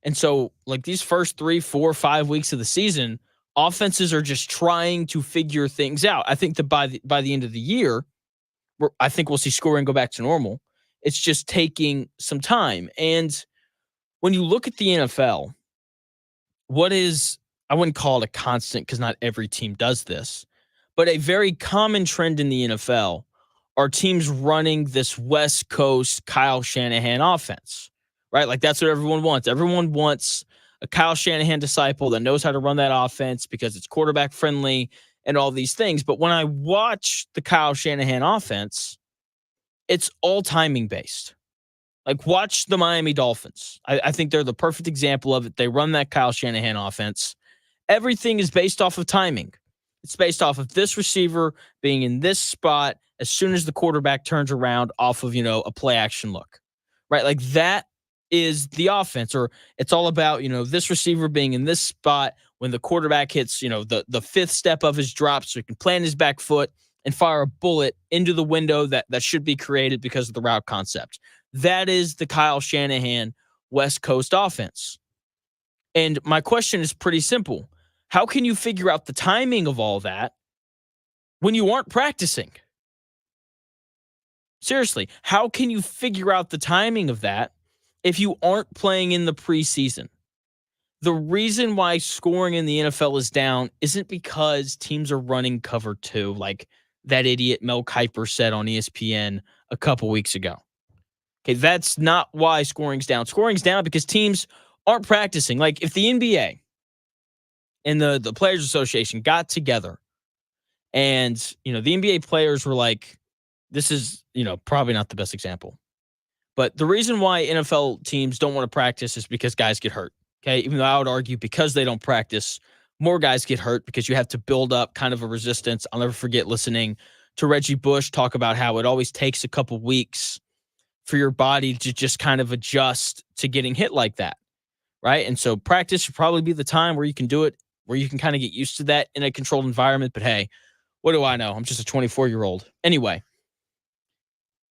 And so, like these first 3, 4, 5 weeks of the season, offenses are just trying to figure things out. I think that by the end of the year, I think we'll see scoring go back to normal. It's just taking some time. And when you look at the NFL, what is, I wouldn't call it a constant because not every team does this, but a very common trend in the NFL are teams running this West Coast Kyle Shanahan offense, right? Like that's what everyone wants. Everyone wants a Kyle Shanahan disciple that knows how to run that offense because it's quarterback friendly and all these things. But when I watch the Kyle Shanahan offense, it's all timing based. Like watch the Miami Dolphins. I think they're the perfect example of it. They run that Kyle Shanahan offense. Everything is based off of timing. It's based off of this receiver being in this spot as soon as the quarterback turns around off of, a play action look, right? Like that is the offense, or it's all about, this receiver being in this spot when the quarterback hits, the fifth step of his drop so he can plant his back foot and fire a bullet into the window that should be created because of the route concept. That is the Kyle Shanahan West Coast offense. And my question is pretty simple. How can you figure out the timing of all that when you aren't practicing? Seriously, how can you figure out the timing of that if you aren't playing in the preseason? The reason why scoring in the NFL is down isn't because teams are running cover 2, like that idiot Mel Kiper said on ESPN a couple weeks ago. Okay, that's not why scoring's down. Scoring's down because teams aren't practicing. Like if the NBA and the Players Association got together and, the NBA players were like, this is, probably not the best example. But the reason why NFL teams don't want to practice is because guys get hurt. Okay, even though I would argue because they don't practice, more guys get hurt because you have to build up kind of a resistance. I'll never forget listening to Reggie Bush talk about how it always takes a couple weeks for your body to just kind of adjust to getting hit like that, right? And so practice should probably be the time where you can do it, where you can kind of get used to that in a controlled environment. But hey, what do I know? I'm just a 24-year-old. Anyway,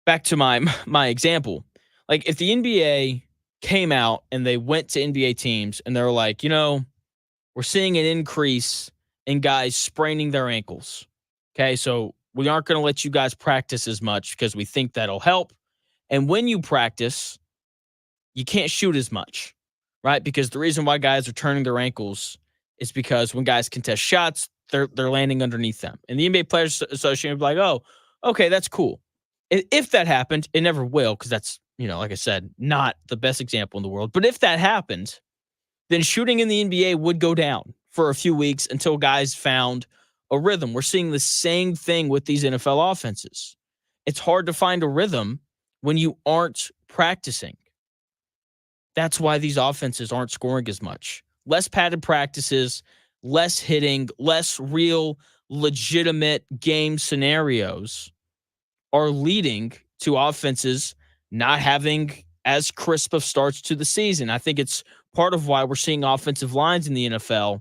back to my example. Like if the NBA came out and they went to NBA teams and they were like, we're seeing an increase in guys spraining their ankles. Okay, so we aren't going to let you guys practice as much because we think that'll help. And when you practice, you can't shoot as much, right? Because the reason why guys are turning their ankles is because when guys contest shots, they're landing underneath them. And the NBA Players Association would be like, oh, okay, that's cool. If that happened, it never will because that's, like I said, not the best example in the world. But if that happened, then shooting in the NBA would go down for a few weeks until guys found a rhythm. We're seeing the same thing with these NFL offenses. It's hard to find a rhythm when you aren't practicing. That's why these offenses aren't scoring as much. Less padded practices, less hitting, less real, legitimate game scenarios are leading to offenses not having as crisp of starts to the season. I think it's part of why we're seeing offensive lines in the NFL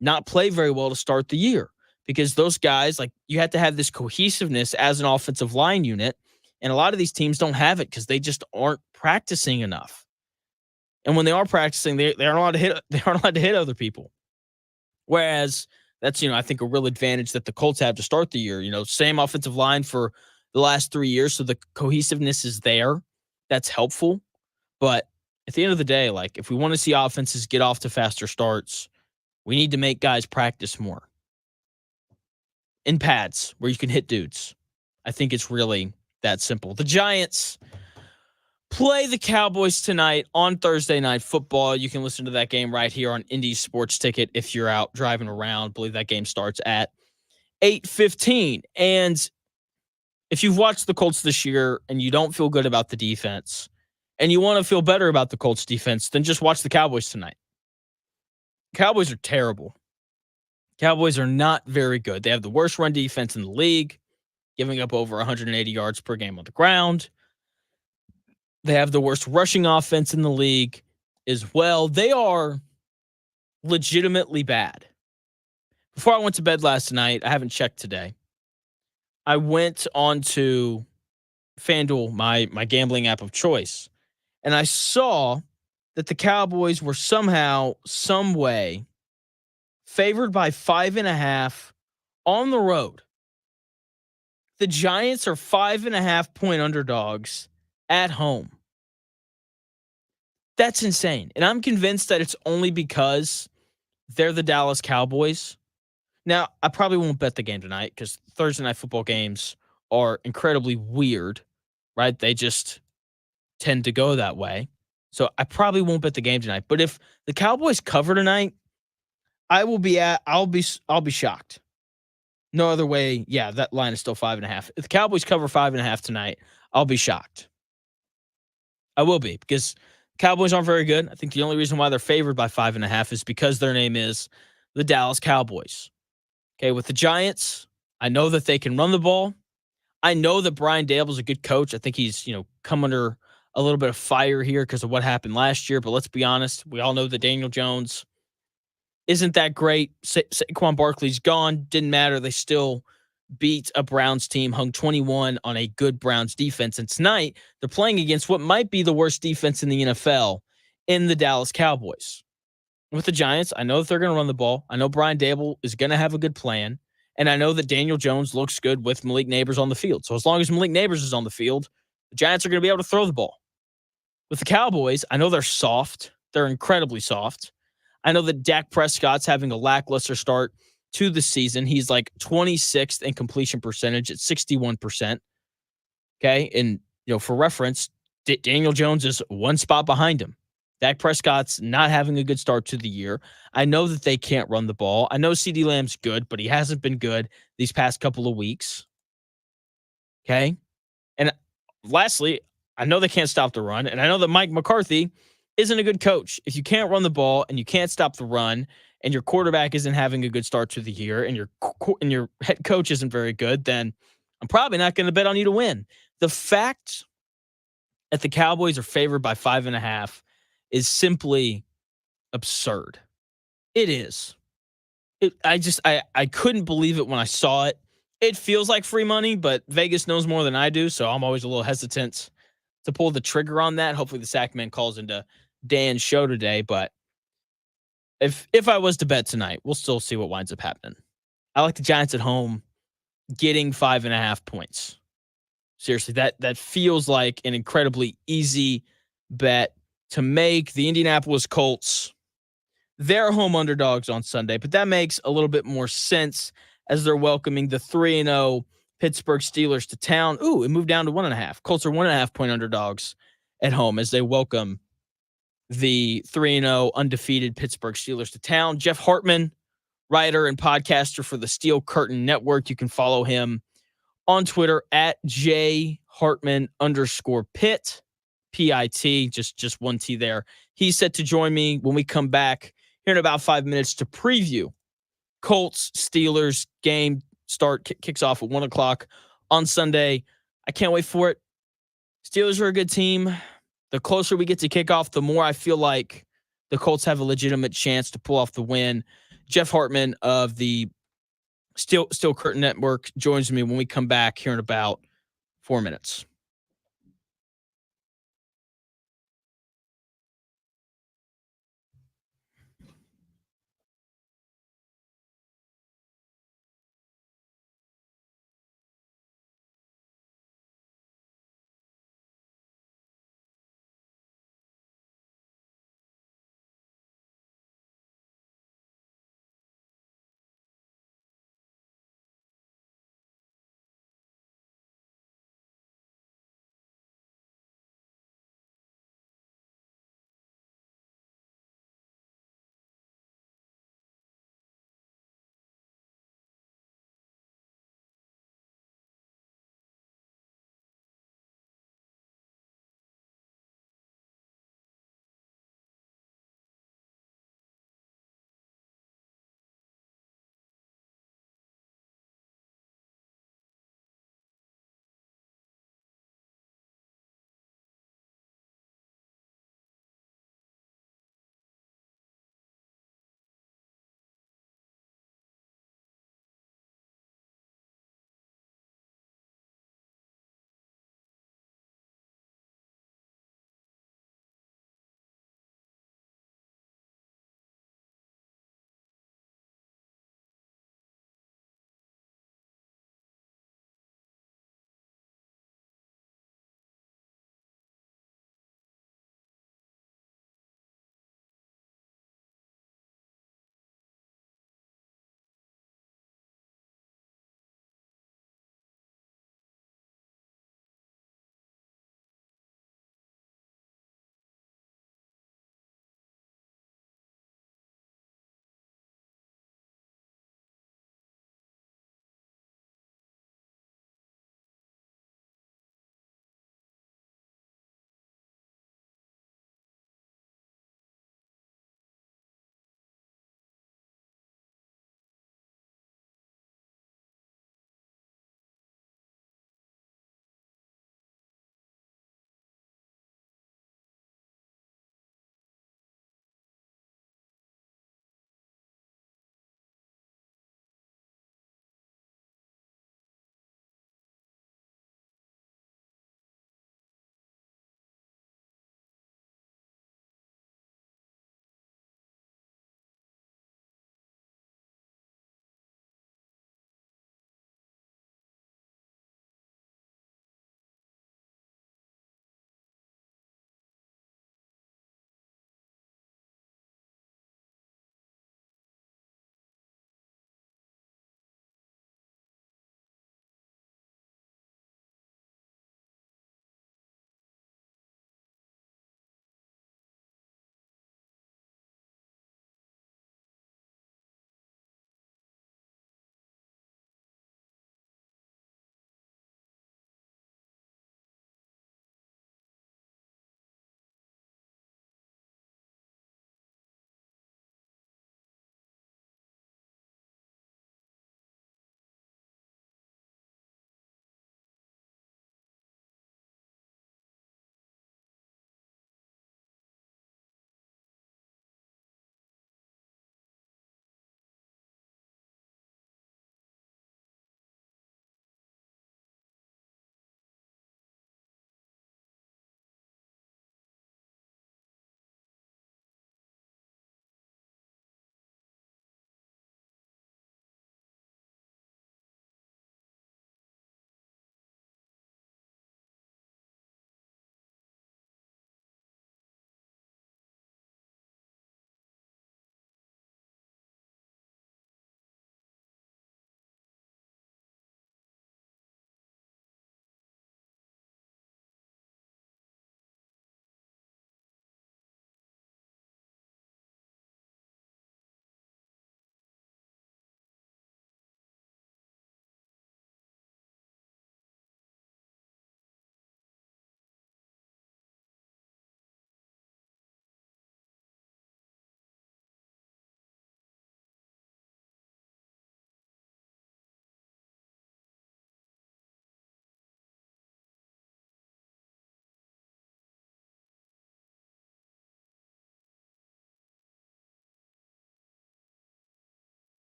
not play very well to start the year, because those guys, like, you have to have this cohesiveness as an offensive line unit. And a lot of these teams don't have it because they just aren't practicing enough. And when they are practicing, they aren't allowed to hit. They aren't allowed to hit other people. Whereas that's, I think a real advantage that the Colts have to start the year. Same offensive line for the last 3 years, so the cohesiveness is there. That's helpful. But at the end of the day, like, if we want to see offenses get off to faster starts, we need to make guys practice more in pads where you can hit dudes. I think it's really that simple. The Giants play the Cowboys tonight on Thursday Night Football. You can listen to that game right here on Indy Sports Ticket if you're out driving around. I believe that game starts at 8:15. And if you've watched the Colts this year and you don't feel good about the defense and you want to feel better about the Colts defense, then just watch the Cowboys tonight. Cowboys are terrible. Cowboys are not very good. They have the worst run defense in the league, giving up over 180 yards per game on the ground. They have the worst rushing offense in the league, as well. They are legitimately bad. Before I went to bed last night, I haven't checked today. I went onto FanDuel, my gambling app of choice, and I saw that the Cowboys were somehow, some way, favored by 5.5 on the road. The Giants are 5.5-point underdogs at home. That's insane. And I'm convinced that it's only because they're the Dallas Cowboys. Now, I probably won't bet the game tonight because Thursday night football games are incredibly weird, right? They just tend to go that way. So I probably won't bet the game tonight. But if the Cowboys cover tonight, I'll be shocked. No other way. Yeah, that line is still 5.5. If the Cowboys cover 5.5 tonight, I'll be shocked. I will be, because Cowboys aren't very good. I think the only reason why they're favored by 5.5 is because their name is the Dallas Cowboys. Okay, with the Giants, I know that they can run the ball. I know that Brian Dable's a good coach. I think he's, come under a little bit of fire here because of what happened last year. But let's be honest, we all know that Daniel Jones isn't that great. Saquon Barkley's gone. Didn't matter. They still beat a Browns team, hung 21 on a good Browns defense. And tonight, they're playing against what might be the worst defense in the NFL in the Dallas Cowboys. With the Giants, I know that they're going to run the ball. I know Brian Dable is going to have a good plan. And I know that Daniel Jones looks good with Malik Neighbors on the field. So as long as Malik Neighbors is on the field, the Giants are going to be able to throw the ball. With the Cowboys, I know they're soft. They're incredibly soft. I know that Dak Prescott's having a lackluster start to the season. He's like 26th in completion percentage at 61%. Okay. And, for reference, Daniel Jones is one spot behind him. Dak Prescott's not having a good start to the year. I know that they can't run the ball. I know CeeDee Lamb's good, but he hasn't been good these past couple of weeks. Okay. And lastly, I know they can't stop the run. And I know that Mike McCarthy isn't a good coach. If you can't run the ball and you can't stop the run and your quarterback isn't having a good start to the year and your head coach isn't very good, then I'm probably not going to bet on you to win. The fact that the Cowboys are favored by 5.5 is simply absurd. It is. I couldn't believe it when I saw it. It feels like free money, but Vegas knows more than I do, so I'm always a little hesitant to pull the trigger on that. Hopefully the Sackman calls into Dan's show today, but if I was to bet tonight, we'll still see what winds up happening. I like the Giants at home getting 5.5 points. Seriously, that feels like an incredibly easy bet to make. The Indianapolis Colts, they're home underdogs on Sunday, but that makes a little bit more sense as they're welcoming the 3-0 Pittsburgh Steelers to town. Ooh, it moved down to 1.5. Colts are 1.5 point underdogs at home as they welcome the 3-0 undefeated Pittsburgh Steelers to town. Jeff Hartman, writer and podcaster for the Steel Curtain Network. You can follow him on Twitter at @jhartman_Pitt, P-I-T, just one T there. He's set to join me when we come back here in about 5 minutes to preview Colts Steelers game. Kicks off at 1 o'clock on Sunday. I can't wait for it. Steelers are a good team. The closer we get to kickoff, the more I feel like the Colts have a legitimate chance to pull off the win. Jeff Hartman of the Steel Curtain Network joins me when we come back here in about 4 minutes.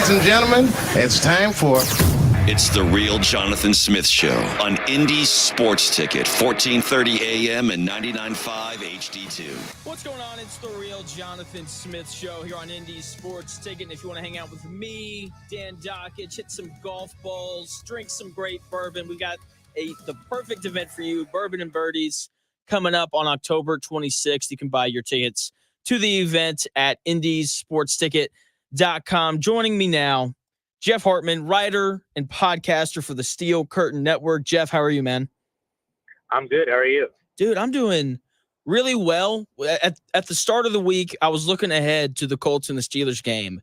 Ladies and gentlemen, it's time for... It's the Real Jonathan Smith Show on Indy Sports Ticket, 1430 AM and 99.5 HD2. What's going on? It's the Real Jonathan Smith Show here on Indy Sports Ticket. And if you want to hang out with me, Dan Dockich, hit some golf balls, drink some great bourbon, we got the perfect event for you, Bourbon and Birdies, coming up on October 26th. You can buy your tickets to the event at indiesportsticket.com. Joining me now, Jeff Hartman, writer and podcaster for the Steel Curtain Network. Jeff, how are you, man? I'm good. How are you? Dude, I'm doing really well. At the start of the week, I was looking ahead to the Colts and the Steelers game.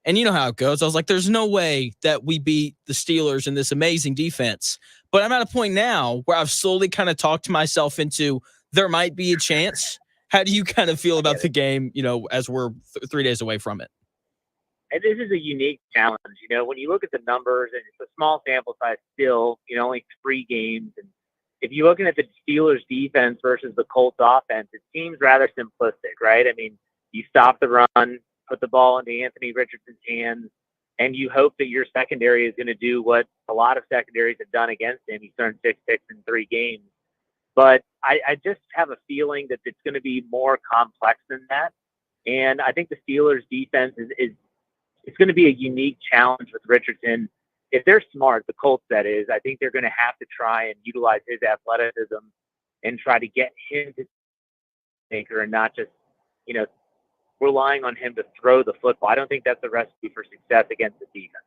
And you know how it goes. I was like, there's no way that we beat the Steelers in this amazing defense. But I'm at a point now where I've slowly kind of talked myself into there might be a chance. How do you kind of feel about the game, as we're 3 days away from it? And this is a unique challenge. When you look at the numbers, and it's a small sample size still, only 3 games. And if you're looking at the Steelers defense versus the Colts offense, it seems rather simplistic, right? I mean, you stop the run, put the ball into Anthony Richardson's hands, and you hope that your secondary is going to do what a lot of secondaries have done against him. He's turned 6 picks in 3 games. But I just have a feeling that it's going to be more complex than that. And I think the Steelers defense is it's going to be a unique challenge with Richardson. If they're smart, the Colts, that is, I think they're going to have to try and utilize his athleticism and try to get him to maker and not just, relying on him to throw the football. I don't think that's a recipe for success against the defense.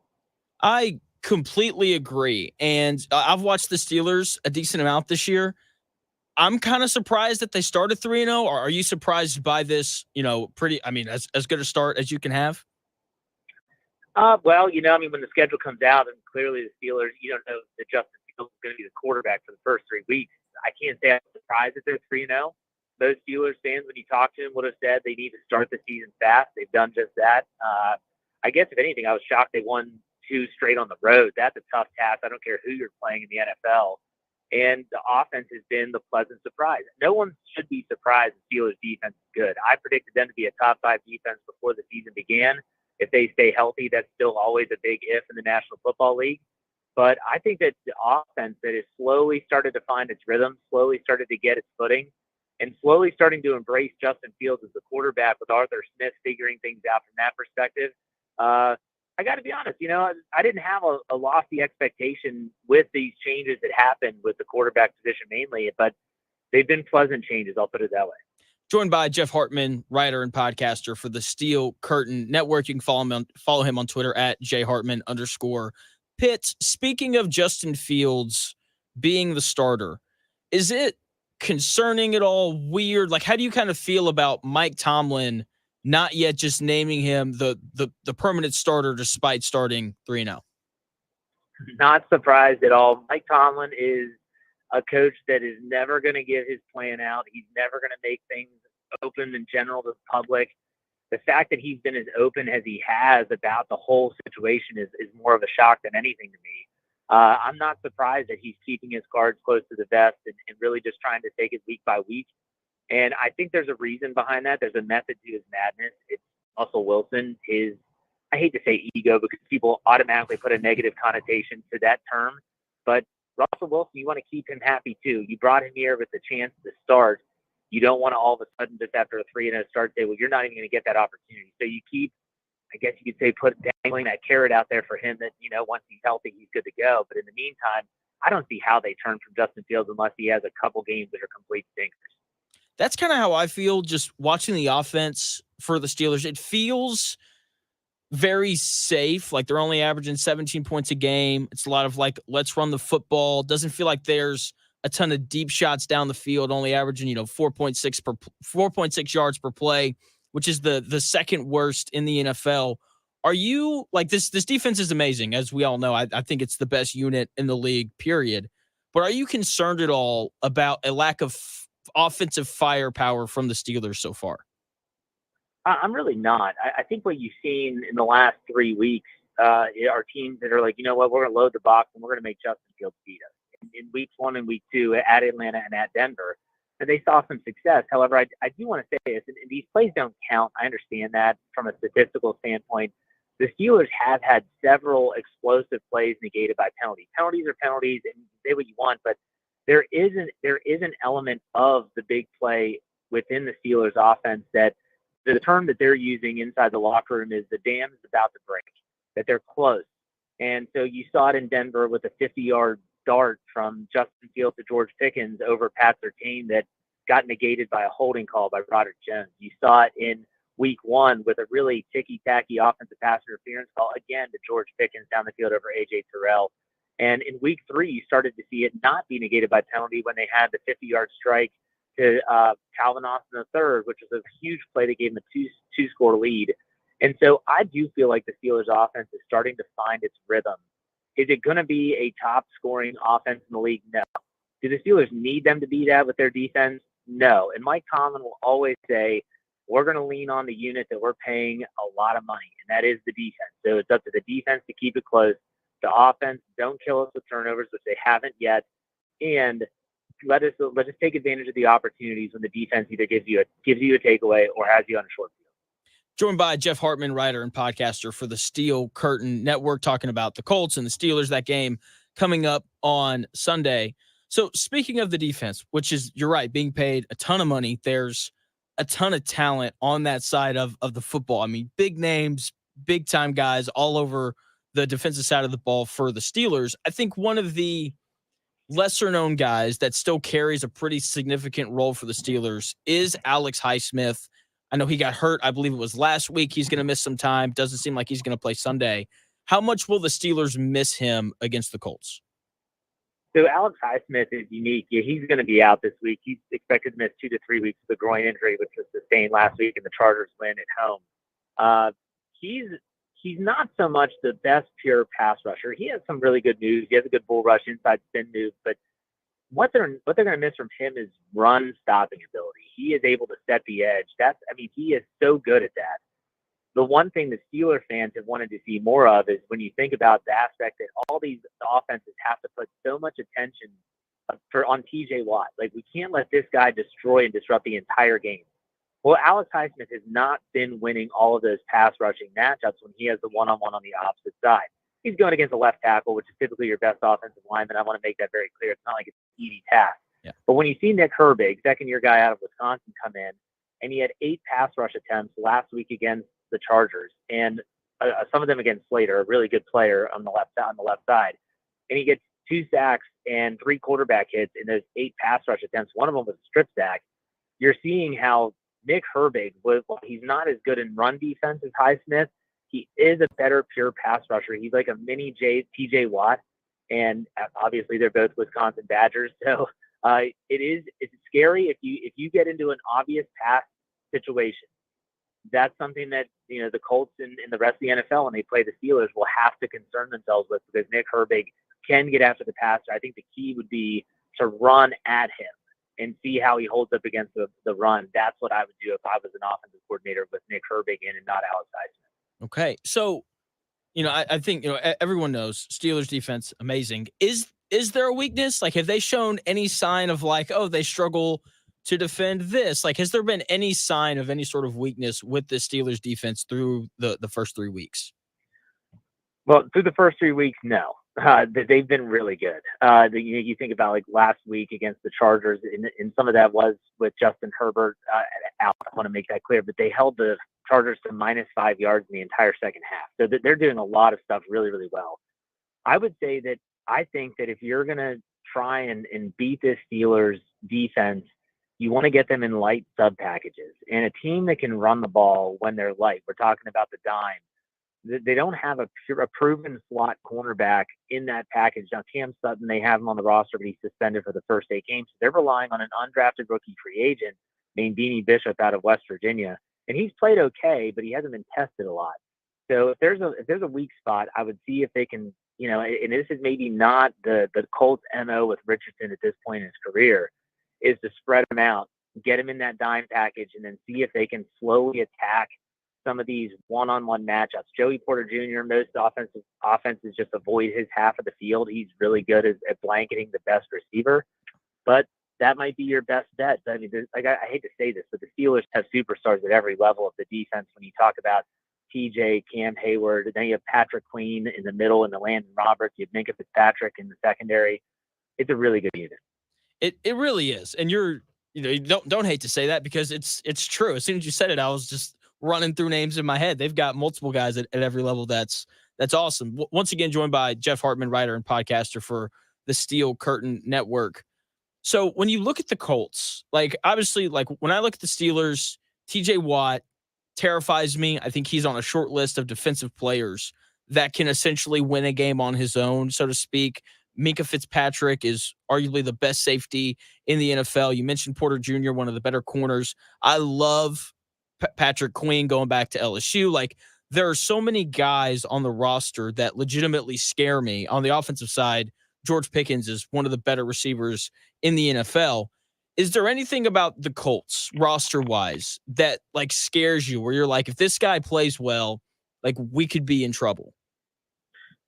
I completely agree. And I've watched the Steelers a decent amount this year. I'm kind of surprised that they started 3-0. Or are you surprised by this, as good a start as you can have? Well, when the schedule comes out, and clearly the Steelers, you don't know that Justin Fields is going to be the quarterback for the first 3 weeks. I can't say I'm surprised that they're 3-0. Those Steelers fans, when you talk to them, would have said they need to start the season fast. They've done just that. I guess, if anything, I was shocked they won 2 straight on the road. That's a tough task. I don't care who you're playing in the NFL. And the offense has been the pleasant surprise. No one should be surprised the Steelers' defense is good. I predicted them to be a top 5 defense before the season began. If they stay healthy, that's still always a big if in the National Football League. But I think that the offense that has slowly started to find its rhythm, slowly started to get its footing, and slowly starting to embrace Justin Fields as the quarterback with Arthur Smith figuring things out from that perspective. I got to be honest, I didn't have a lofty expectation with these changes that happened with the quarterback position mainly, but they've been pleasant changes. I'll put it that way. Joined by Jeff Hartman, writer and podcaster for the Steel Curtain Network. You can follow him on Twitter at @jhartman_Pitt. Speaking of Justin Fields being the starter, is it concerning at all? Weird? Like, how do you kind of feel about Mike Tomlin not yet just naming him the permanent starter despite starting 3-0? Not surprised at all. Mike Tomlin is a coach that is never going to give his plan out. He's never going to make things open in general to the public. The fact that he's been as open as he has about the whole situation is more of a shock than anything to me. I'm not surprised that he's keeping his cards close to the vest and really just trying to take it week by week. And I think there's a reason behind that. There's a method to his madness. It's Russell Wilson, I hate to say ego because people automatically put a negative connotation to that term, but Russell Wilson, you want to keep him happy too. You brought him here with the chance to start. You don't want to all of a sudden just after a 3-0 start say, well, you're not even going to get that opportunity. So you keep, I guess you could say, dangling that carrot out there for him that, once he's healthy, he's good to go. But in the meantime, I don't see how they turn from Justin Fields unless he has a couple games that are complete stinkers. That's kind of how I feel just watching the offense for the Steelers. It feels very safe. Like they're only averaging 17 points a game. It's a lot of let's run the football. Doesn't feel like there's a ton of deep shots down the field, only averaging, 4.6 yards per play, which is the second worst in the NFL. Are you this defense is amazing, as we all know. I think it's the best unit in the league, period. But are you concerned at all about a lack of offensive firepower from the Steelers so far? I'm really not. I think what you've seen in the last 3 weeks are teams that are like, you know what, we're going to load the box and we're going to make Justin Fields beat us. In weeks 1 and week 2 at Atlanta and at Denver, and they saw some success. However, I do want to say this, and these plays don't count. I understand that from a statistical standpoint, the Steelers have had several explosive plays negated by penalties. Penalties are penalties, and say what you want, but there is an element of the big play within the Steelers offense that the term that they're using inside the locker room is the dam is about to break, that they're close. And so you saw it in Denver with a 50-yard dart from Justin Fields to George Pickens over Pat Surtain that got negated by a holding call by Roderick Jones. You saw it in week 1 with a really ticky-tacky offensive pass interference call, again, to George Pickens down the field over A.J. Terrell. And in week 3, you started to see it not be negated by penalty when they had the 50-yard strike to Calvin Austin III, which was a huge play that gave them a two-score lead. And so I do feel like the Steelers offense is starting to find its rhythm. Is it going to be a top-scoring offense in the league? No. Do the Steelers need them to be that with their defense? No. And Mike Tomlin will always say, we're going to lean on the unit that we're paying a lot of money, and that is the defense. So it's up to the defense to keep it close. The offense, don't kill us with turnovers, which they haven't yet. And let us take advantage of the opportunities when the defense either gives you a takeaway or has you on a short field. Joined by Jeff Hartman, writer and podcaster for the Steel Curtain Network, talking about the Colts and the Steelers, that game coming up on Sunday. So speaking of the defense, which is, you're right, being paid a ton of money, there's a ton of talent on that side of the football. I mean, big names, big time guys all over the defensive side of the ball for the Steelers. I think one of the lesser known guys that still carries a pretty significant role for the Steelers is Alex Highsmith. I know he got hurt. I believe it was last week. He's going to miss some time. Doesn't seem like he's going to play Sunday. How much will the Steelers miss him against the Colts? So Alex Highsmith is unique. Yeah, he's going to be out this week. He's expected to miss 2 to 3 weeks with a groin injury, which was sustained last week in the Chargers win at home. He's not so much the best pure pass rusher. He has some really good moves. He has a good bull rush inside spin move, but what they're going to miss from him is run stopping ability. He is able to set the edge. He is so good at that. The one thing the Steelers fans have wanted to see more of is when you think about the aspect that all these offenses have to put so much attention on TJ Watt. Like, we can't let this guy destroy and disrupt the entire game. Well, Alex Highsmith has not been winning all of those pass rushing matchups when he has the one-on-one on the opposite side. He's going against a left tackle, which is typically your best offensive lineman. I want to make that very clear. It's not like it's an easy task. Yeah. But when you see Nick Herbig, second-year guy out of Wisconsin, come in, and he had 8 pass rush attempts last week against the Chargers, and some of them against Slater, a really good player on the left side, and he gets 2 sacks and 3 quarterback hits in those 8 pass rush attempts. One of them was a strip sack. You're seeing how Nick Herbig, he's not as good in run defense as Highsmith. He is a better pure pass rusher. He's like a mini TJ Watt, and obviously they're both Wisconsin Badgers. So it's scary if you get into an obvious pass situation. That's something that the Colts and the rest of the NFL, when they play the Steelers, will have to concern themselves with, because Nick Herbig can get after the passer. I think the key would be to run at him and see how he holds up against the run. That's what I would do if I was an offensive coordinator with Nick Herbig in and not Alex Highsmith. Okay. So, I think, everyone knows Steelers defense, amazing. Is there a weakness? Like, have they shown any sign of they struggle to defend this? Like, has there been any sign of any sort of weakness with the Steelers defense through the first 3 weeks? Well, through the first 3 weeks, no. They've been really good. You think about last week against the Chargers, and some of that was with Justin Herbert out. I want to make that clear, but they held the Chargers to -5 yards in the entire second half. So they're doing a lot of stuff really, really well. I would say that I think that if you're going to try and beat this Steelers defense, you want to get them in light sub packages, and a team that can run the ball when they're light. We're talking about the dime. They don't have a proven slot cornerback in that package. Now, Cam Sutton, they have him on the roster, but he's suspended for the first 8 games. So they're relying on an undrafted rookie free agent named Beanie Bishop out of West Virginia. And he's played okay, but he hasn't been tested a lot. So if there's a weak spot, I would see if they can, and this is maybe not the Colts MO with Richardson at this point in his career, is to spread him out, get him in that dime package, and then see if they can slowly attack some of these one-on-one matchups. Joey Porter Jr., most offenses just avoid his half of the field. He's really good at blanketing the best receiver, but that might be your best bet. I mean, I hate to say this, but the Steelers have superstars at every level of the defense. When you talk about TJ, Cam Hayward, and then you have Patrick Queen in the middle and the Landon Roberts. You have Minka Fitzpatrick in the secondary. It's a really good unit. It really is. And you don't hate to say that because it's true. As soon as you said it, I was just running through names in my head. They've got multiple guys at every level. That's awesome. Once again, joined by Jeff Hartman, writer and podcaster for the Steel Curtain Network. So when you look at the Colts, like obviously, like when I look at the Steelers, TJ Watt terrifies me. I think he's on a short list of defensive players that can essentially win a game on his own, so to speak. Minka Fitzpatrick is arguably the best safety in the NFL. You mentioned Porter Jr., one of the better corners. I love Patrick Queen going back to LSU. Like, there are so many guys on the roster that legitimately scare me. On the offensive side, George Pickens is one of the better receivers in the NFL. Is there anything about the Colts roster-wise that like scares you where you're like, if this guy plays well, like we could be in trouble?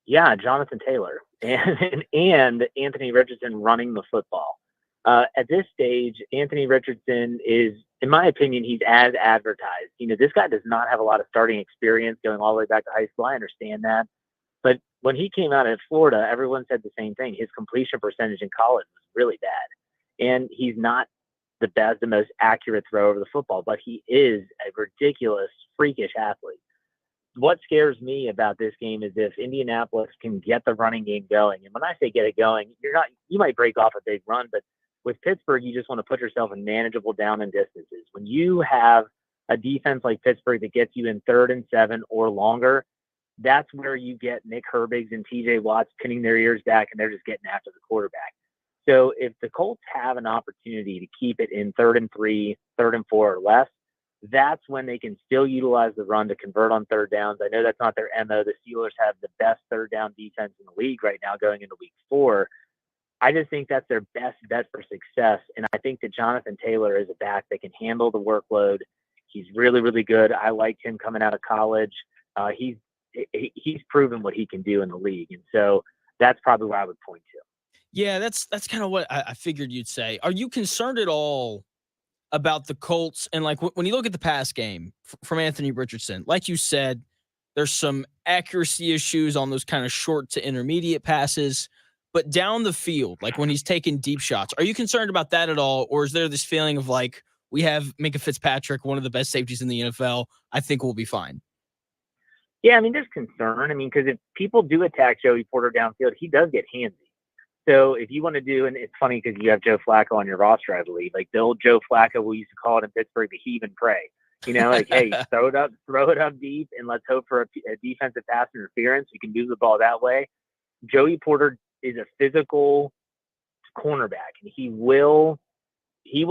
Yeah, Jonathan Taylor and Anthony Richardson running the football. At this stage, Anthony Richardson is, in my opinion, he's as advertised. This guy does not have a lot of starting experience going all the way back to high school. I understand that. But when he came out of Florida, everyone said the same thing. His completion percentage in college was really bad. And he's not the best, the most accurate thrower of the football, but he is a ridiculous, freakish athlete. What scares me about this game is if Indianapolis can get the running game going. And when I say get it going, you might break off a big run, but with Pittsburgh, you just want to put yourself in manageable down and distances. When you have a defense like Pittsburgh that gets you in 3rd and 7 or longer, that's where you get Nick Herbigs and TJ Watts pinning their ears back and they're just getting after the quarterback. So if the Colts have an opportunity to keep it in 3rd and 3, 3rd and 4 or less, that's when they can still utilize the run to convert on 3rd downs. I know that's not their MO. The Steelers have the best 3rd down defense in the league right now going into week 4. I just think that's their best bet for success. And I think that Jonathan Taylor is a back that can handle the workload. He's really, really good. I liked him coming out of college. He's proven what he can do in the league. And so that's probably where I would point to. Yeah, that's kind of what I figured you'd say. Are you concerned at all about the Colts? And like when you look at the pass game from Anthony Richardson, like you said, there's some accuracy issues on those kind of short to intermediate passes, but down the field, like when he's taking deep shots, are you concerned about that at all? Or is there this feeling of like, we have Minka Fitzpatrick, one of the best safeties in the NFL. I think we'll be fine. Yeah, there's concern. Because if people do attack Joey Porter downfield, he does get handsy. So if you want to do, and it's funny because you have Joe Flacco on your roster, I believe, like the old Joe Flacco, we used to call it in Pittsburgh, the heave and pray. Like, hey, throw it up deep, and let's hope for a defensive pass interference. You can move the ball that way. Joey Porter is a physical cornerback, and he will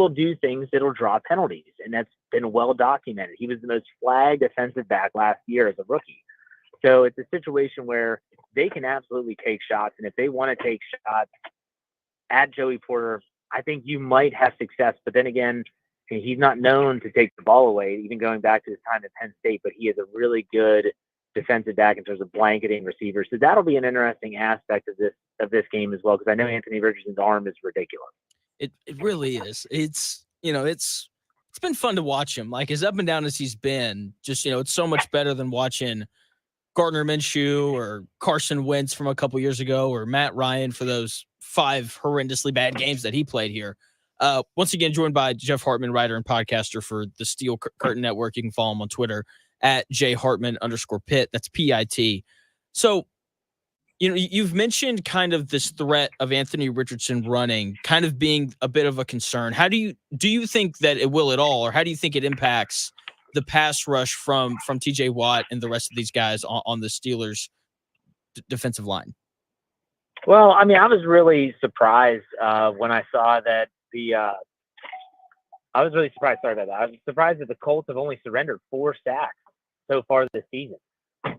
do things that'll draw penalties, and that's been well documented. He was the most flagged defensive back last year as a rookie. So it's a situation where they can absolutely take shots. And if they want to take shots at Joey Porter, I think you might have success. But then again, he's not known to take the ball away, even going back to his time at Penn State, but he is a really good defensive back in terms of blanketing receivers. So that'll be an interesting aspect of this game as well, because I know Anthony Richardson's arm is ridiculous. It really is. It's been fun to watch him. Like, as up and down as he's been, just, it's so much better than watching Gardner Minshew or Carson Wentz from a couple years ago, or Matt Ryan for those 5 horrendously bad games that he played here. Once again, joined by Jeff Hartman, writer and podcaster for the Steel Curtain Network. You can follow him on Twitter at @jhartman_Pitt. That's PIT. So, you've mentioned kind of this threat of Anthony Richardson running kind of being a bit of a concern. How do you think that it will at all, or how do you think it impacts the pass rush from TJ Watt and the rest of these guys on the Steelers defensive line? Well, I was really surprised when I saw that I was really surprised. Sorry about that. I was surprised that the Colts have only surrendered 4 sacks so far this season.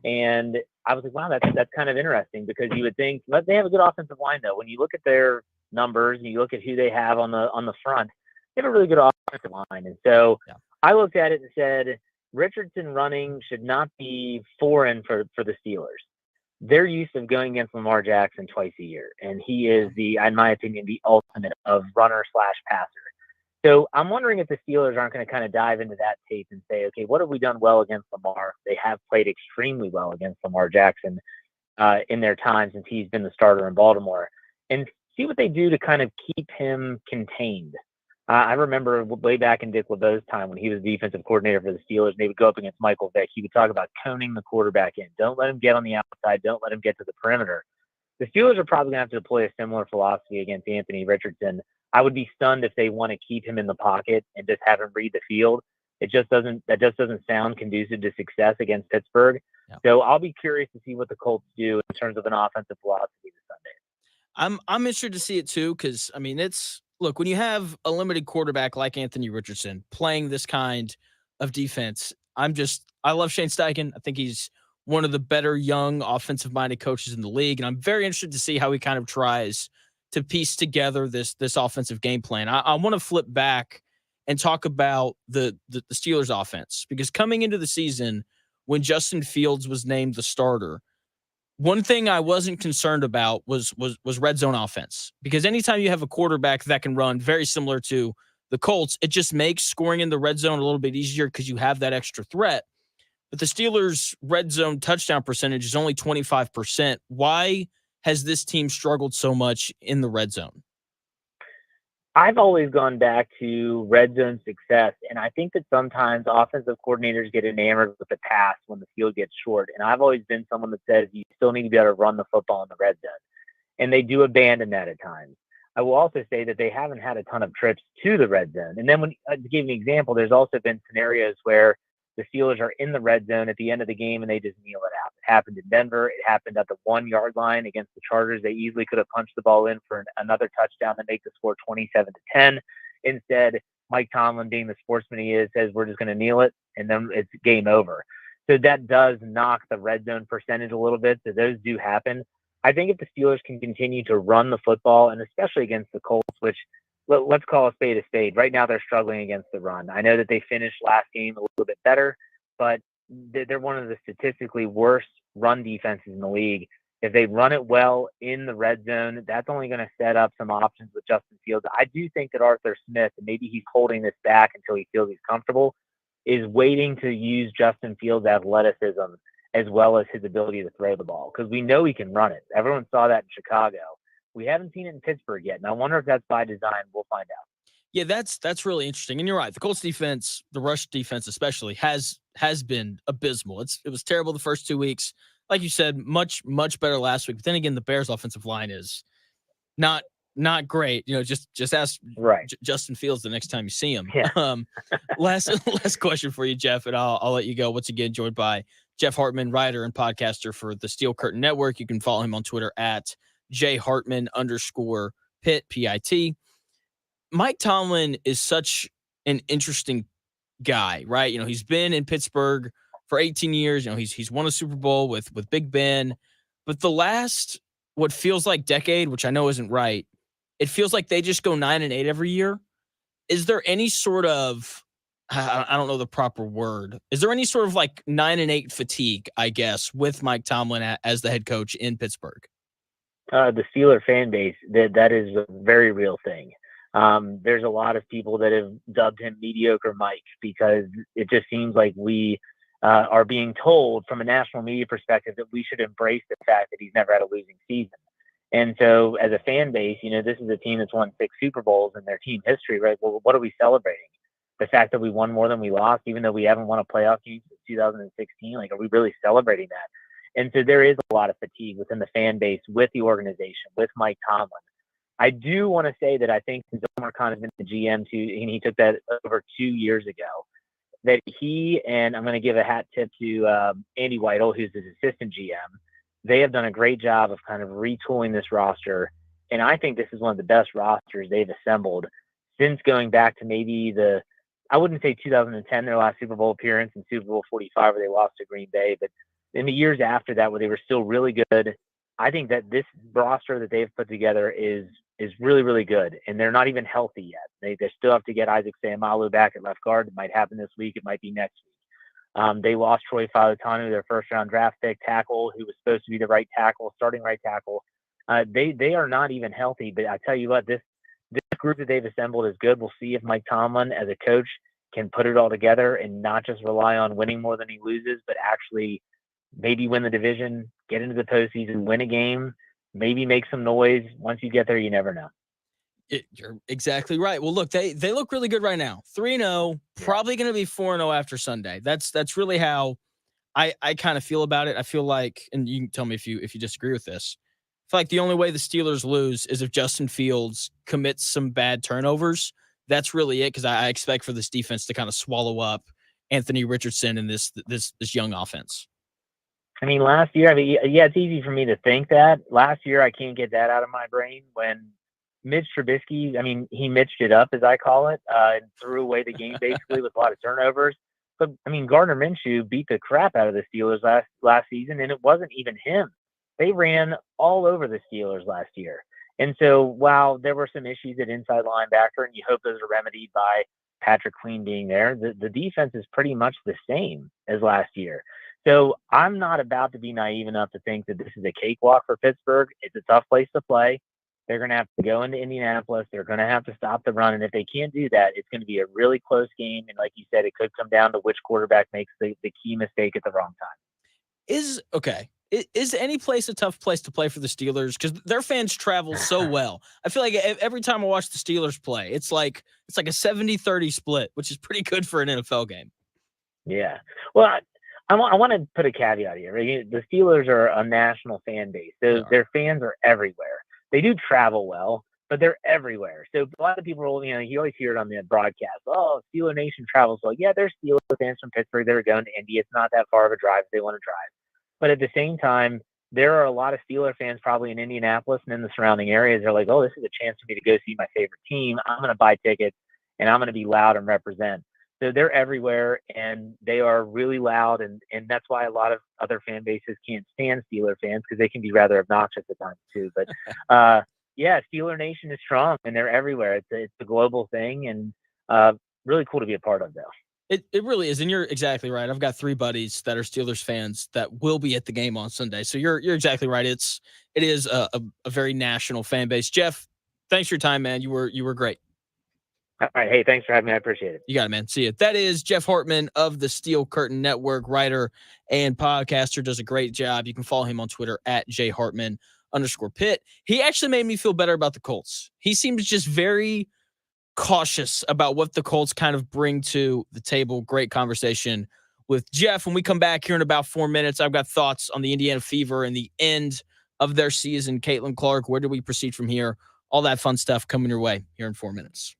And I was like, wow, that's kind of interesting, because you would think, but they have a good offensive line though. When you look at their numbers and you look at who they have on the front, they have a really good offensive line. And so I looked at it and said, Richardson running should not be foreign for the Steelers. They're used to going against Lamar Jackson twice a year, and he is in my opinion, the ultimate of runner/passer. So I'm wondering if the Steelers aren't going to kind of dive into that tape and say, okay, what have we done well against Lamar? They have played extremely well against Lamar Jackson in their time since he's been the starter in Baltimore, and see what they do to kind of keep him contained. I remember way back in Dick LeBeau's time when he was defensive coordinator for the Steelers, and they would go up against Michael Vick. He would talk about coning the quarterback in. Don't let him get on the outside. Don't let him get to the perimeter. The Steelers are probably going to have to deploy a similar philosophy against Anthony Richardson. I would be stunned if they want to keep him in the pocket and just have him read the field. That just doesn't sound conducive to success against Pittsburgh. Yeah. So I'll be curious to see what the Colts do in terms of an offensive philosophy this Sunday. I'm interested to see it too, because I mean, look, when you have a limited quarterback like Anthony Richardson playing this kind of defense, I love Shane Steichen. I think he's one of the better young offensive-minded coaches in the league, and I'm very interested to see how he kind of tries to piece together this offensive game plan. I want to flip back and talk about the Steelers offense, because coming into the season when Justin Fields was named the starter, one thing I wasn't concerned about was red zone offense, because anytime you have a quarterback that can run, very similar to the Colts, it just makes scoring in the red zone a little bit easier because you have that extra threat. But the Steelers' red zone touchdown percentage is only 25%. Why has this team struggled so much in the red zone? I've always gone back to red zone success, and I think that sometimes offensive coordinators get enamored with the pass when the field gets short. And I've always been someone that says you still need to be able to run the football in the red zone, and they do abandon that at times. I will also say that they haven't had a ton of trips to the red zone. And then to give you an example, there's also been scenarios where the Steelers are in the red zone at the end of the game and they just kneel it out. It happened in Denver. It happened at the 1 yard line against the Chargers. They easily could have punched the ball in for another touchdown to make the score 27-10. Instead, Mike Tomlin, being the sportsman he is, says we're just going to kneel it, and then it's game over. So that does knock the red zone percentage a little bit. So those do happen. I think if the Steelers can continue to run the football, and especially against the Colts, which let's call a spade. Right now, they're struggling against the run. I know that they finished last game a little bit better, but they're one of the statistically worst run defenses in the league. If they run it well in the red zone, that's only going to set up some options with Justin Fields. I do think that Arthur Smith, and maybe he's holding this back until he feels he's comfortable, is waiting to use Justin Fields' athleticism as well as his ability to throw the ball, because we know he can run it. Everyone saw that in Chicago. We haven't seen it in Pittsburgh yet, and I wonder if that's by design. We'll find out. Yeah, that's really interesting. And you're right. The Colts defense, the rush defense especially, has been abysmal. It was terrible the first 2 weeks. Like you said, much better last week. But then again, the Bears' offensive line is not great. Just ask Justin Fields the next time you see him. Yeah. Last question for you, Jeff, and I'll let you go. Once again, joined by Jeff Hartman, writer and podcaster for the Steel Curtain Network. You can follow him on Twitter at @JHartman_Pitt, PIT. Mike Tomlin is such an interesting guy, right? He's been in Pittsburgh for 18 years. He's won a Super Bowl with Big Ben, but the last, what feels like decade, which I know isn't right, it feels like they just go 9-8 every year. Is there any sort of, I don't know the proper word, is there any sort of like 9-8 fatigue, I guess, with Mike Tomlin as the head coach in Pittsburgh? The Steeler fan base, that is a very real thing. There's a lot of people that have dubbed him mediocre Mike, because it just seems like we are being told from a national media perspective that we should embrace the fact that he's never had a losing season. And so as a fan base, this is a team that's won 6 Super Bowls in their team history, right? Well, what are we celebrating? The fact that we won more than we lost, even though we haven't won a playoff game since 2016? Like, are we really celebrating that? And so there is a lot of fatigue within the fan base, with the organization, with Mike Tomlin. I do want to say that I think since Omar Khan has been the GM too, and he took that over 2 years ago, that he, and I'm going to give a hat tip to Andy Weidel, who's his assistant GM, they have done a great job of kind of retooling this roster. And I think this is one of the best rosters they've assembled since going back to maybe I wouldn't say 2010, their last Super Bowl appearance, in Super Bowl 45 where they lost to Green Bay, but in the years after that where they were still really good. I think that this roster that they've put together is really, really good, and they're not even healthy yet. They still have to get Isaac Seumalo back at left guard. It might happen this week. It might be next week. They lost Troy Fautanu, their first-round draft pick tackle, who was supposed to be the right tackle, starting right tackle. They are not even healthy, but I tell you what, this this group that they've assembled is good. We'll see if Mike Tomlin, as a coach, can put it all together and not just rely on winning more than he loses, but actually maybe win the division, get into the postseason, win a game, maybe make some noise. Once you get there, you never know. You're exactly right. Well, look, they look really good right now. 3-0, probably going to be 4-0 after Sunday. That's really how I kind of feel about it. I feel like, and you can tell me if you disagree with this. I feel like the only way the Steelers lose is if Justin Fields commits some bad turnovers. That's really it, because I expect for this defense to kind of swallow up Anthony Richardson and this young offense. I mean, last year, it's easy for me to think that. Last year, I can't get that out of my brain when Mitch Trubisky, he mitched it up, as I call it, and threw away the game basically with a lot of turnovers. But, Gardner Minshew beat the crap out of the Steelers last season, and it wasn't even him. They ran all over the Steelers last year. And so while there were some issues at inside linebacker, and you hope those are remedied by Patrick Queen being there, the defense is pretty much the same as last year. So I'm not about to be naive enough to think that this is a cakewalk for Pittsburgh. It's a tough place to play. They're going to have to go into Indianapolis. They're going to have to stop the run. And if they can't do that, it's going to be a really close game. And like you said, it could come down to which quarterback makes the key mistake at the wrong time. Is any place a tough place to play for the Steelers? Because their fans travel so well. I feel like every time I watch the Steelers play, it's like a 70-30 split, which is pretty good for an NFL game. Yeah. Well, I want to put a caveat here. Right? The Steelers are a national fan base. So their fans are everywhere. They do travel well, but they're everywhere. So a lot of people, you always hear it on the broadcast. Oh, Steeler Nation travels well. Yeah, there's Steelers fans from Pittsburgh that are going to Indy. It's not that far of a drive if they want to drive. But at the same time, there are a lot of Steeler fans probably in Indianapolis and in the surrounding areas. They're like, oh, this is a chance for me to go see my favorite team. I'm going to buy tickets, and I'm going to be loud and represent. So they're everywhere, and they are really loud, and that's why a lot of other fan bases can't stand Steeler fans, because they can be rather obnoxious at times too. But Steeler Nation is strong, and they're everywhere. It's a global thing, and really cool to be a part of, though. It really is, and you're exactly right. I've got 3 buddies that are Steelers fans that will be at the game on Sunday. So you're exactly right. It is a very national fan base. Jeff, thanks for your time, man. You were great. All right. Hey, thanks for having me. I appreciate it. You got it, man. See you. That is Jeff Hartman of the Steel Curtain Network, writer and podcaster. Does a great job. You can follow him on Twitter at @jhartman_Pitt. He actually made me feel better about the Colts. He seems just very cautious about what the Colts kind of bring to the table. Great conversation with Jeff. When we come back here in about 4 minutes, I've got thoughts on the Indiana Fever and the end of their season. Caitlin Clark, where do we proceed from here? All that fun stuff coming your way here in 4 minutes.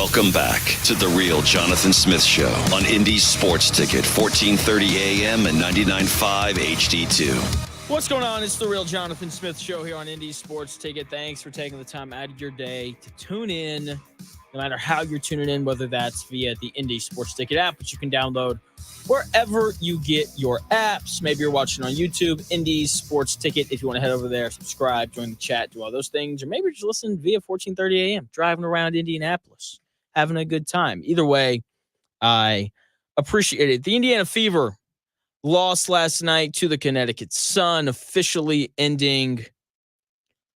Welcome back to the Real Jonathan Smith Show on Indy Sports Ticket, 1430 AM and 99.5 HD2. What's going on? It's the Real Jonathan Smith Show here on Indy Sports Ticket. Thanks for taking the time out of your day to tune in, no matter how you're tuning in, whether that's via the Indy Sports Ticket app, which you can download wherever you get your apps. Maybe you're watching on YouTube, Indy Sports Ticket. If you want to head over there, subscribe, join the chat, do all those things. Or maybe just listen via 1430 AM, driving around Indianapolis, having a good time. Either way, I appreciate it. The Indiana Fever lost last night to the Connecticut Sun, officially ending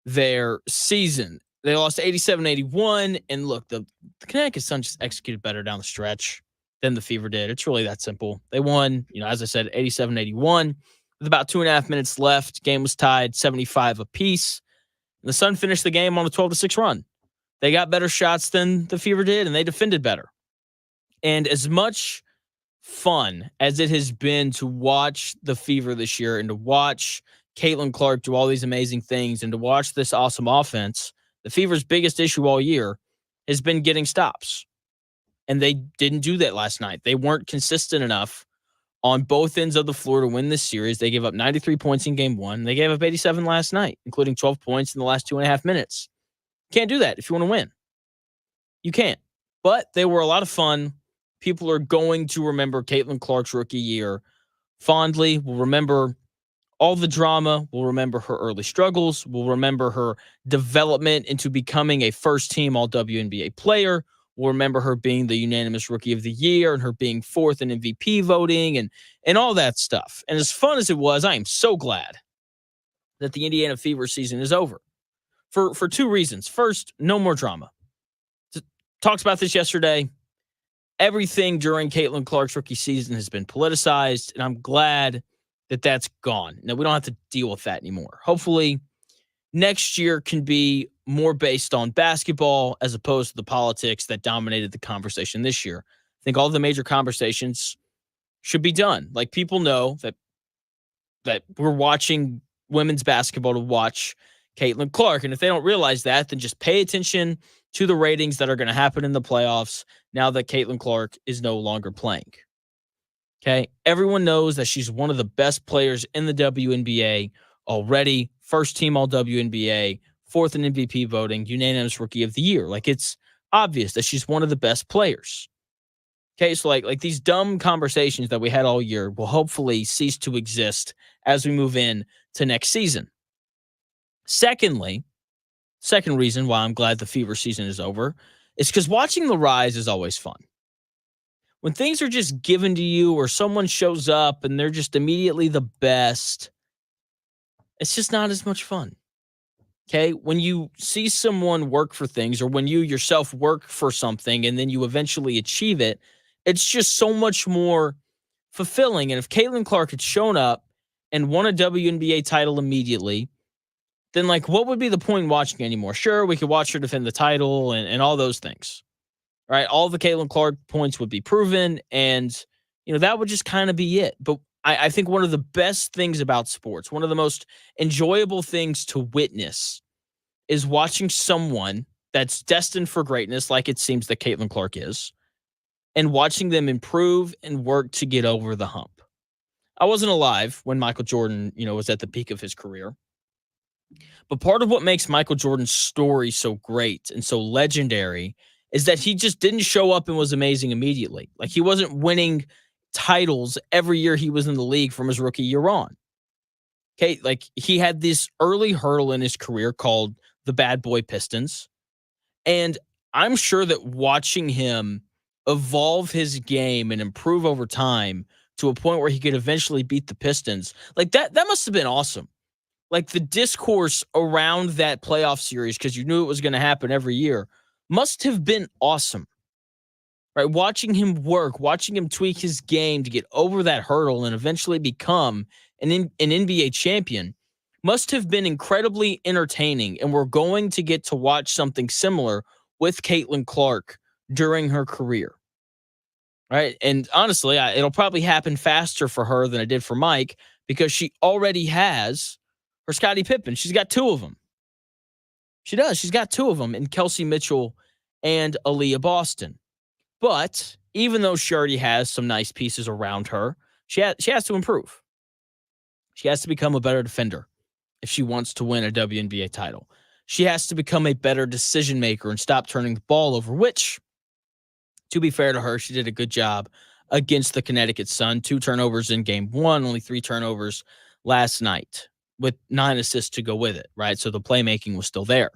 their season. They lost 87-81, and look, the Connecticut Sun just executed better down the stretch than the Fever did. It's really that simple. They won, as I said, 87-81. With about 2.5 minutes left, game was tied 75 apiece. And the Sun finished the game on a 12-6 run. They got better shots than the Fever did, and they defended better. And as much fun as it has been to watch the Fever this year and to watch Caitlin Clark do all these amazing things and to watch this awesome offense, the Fever's biggest issue all year has been getting stops. And they didn't do that last night. They weren't consistent enough on both ends of the floor to win this series. They gave up 93 points in game one. They gave up 87 last night, including 12 points in the last 2.5 minutes. Can't do that if you want to win. You can't. But they were a lot of fun. People are going to remember Caitlin Clark's rookie year fondly. We'll remember all the drama. We'll remember her early struggles. We'll remember her development into becoming a first-team All-WNBA player. We'll remember her being the unanimous Rookie of the Year and her being fourth in MVP voting and all that stuff. And as fun as it was, I am so glad that the Indiana Fever season is over for two reasons. First, no more drama. Talked about this yesterday. Everything during Caitlin Clark's rookie season has been politicized, and I'm glad that that's gone. Now, we don't have to deal with that anymore. Hopefully, next year can be more based on basketball as opposed to the politics that dominated the conversation this year. I think all the major conversations should be done. Like, people know that we're watching women's basketball to watch Caitlin Clark. And if they don't realize that, then just pay attention to the ratings that are going to happen in the playoffs now that Caitlin Clark is no longer playing. Okay? Everyone knows that she's one of the best players in the WNBA already. First team All-WNBA, fourth in MVP voting, unanimous Rookie of the Year. Like, it's obvious that she's one of the best players. Okay, so like these dumb conversations that we had all year will hopefully cease to exist as we move in to next season. Second reason why I'm glad the Fever season is over is because watching the rise is always fun. When things are just given to you or someone shows up and they're just immediately the best, it's just not as much fun. Okay? When you see someone work for things or when you yourself work for something and then you eventually achieve it, it's just so much more fulfilling. And if Caitlin Clark had shown up and won a WNBA title immediately, then what would be the point in watching anymore? Sure, we could watch her defend the title and all those things, right? All the Caitlin Clark points would be proven, and that would just kind of be it. But I think one of the best things about sports, one of the most enjoyable things to witness, is watching someone that's destined for greatness, like it seems that Caitlin Clark is, and watching them improve and work to get over the hump. I wasn't alive when Michael Jordan, was at the peak of his career. But part of what makes Michael Jordan's story so great and so legendary is that he just didn't show up and was amazing immediately. Like, he wasn't winning titles every year he was in the league from his rookie year on. Okay, he had this early hurdle in his career called the Bad Boy Pistons. And I'm sure that watching him evolve his game and improve over time to a point where he could eventually beat the Pistons, that must have been awesome. The discourse around that playoff series, because you knew it was going to happen every year, must have been awesome. Right? Watching him work, watching him tweak his game to get over that hurdle and eventually become an NBA champion must have been incredibly entertaining. And we're going to get to watch something similar with Caitlin Clark during her career. Right? And honestly, it'll probably happen faster for her than it did for Mike because she already has her Scottie Pippen. She's got two of them. She does. She's got two of them in Kelsey Mitchell and Aaliyah Boston. But even though she already has some nice pieces around her, she has to improve. She has to become a better defender if she wants to win a WNBA title. She has to become a better decision maker and stop turning the ball over, which, to be fair to her, she did a good job against the Connecticut Sun. 2 turnovers in game 1, only 3 turnovers last night with 9 assists to go with it, right? So the playmaking was still there,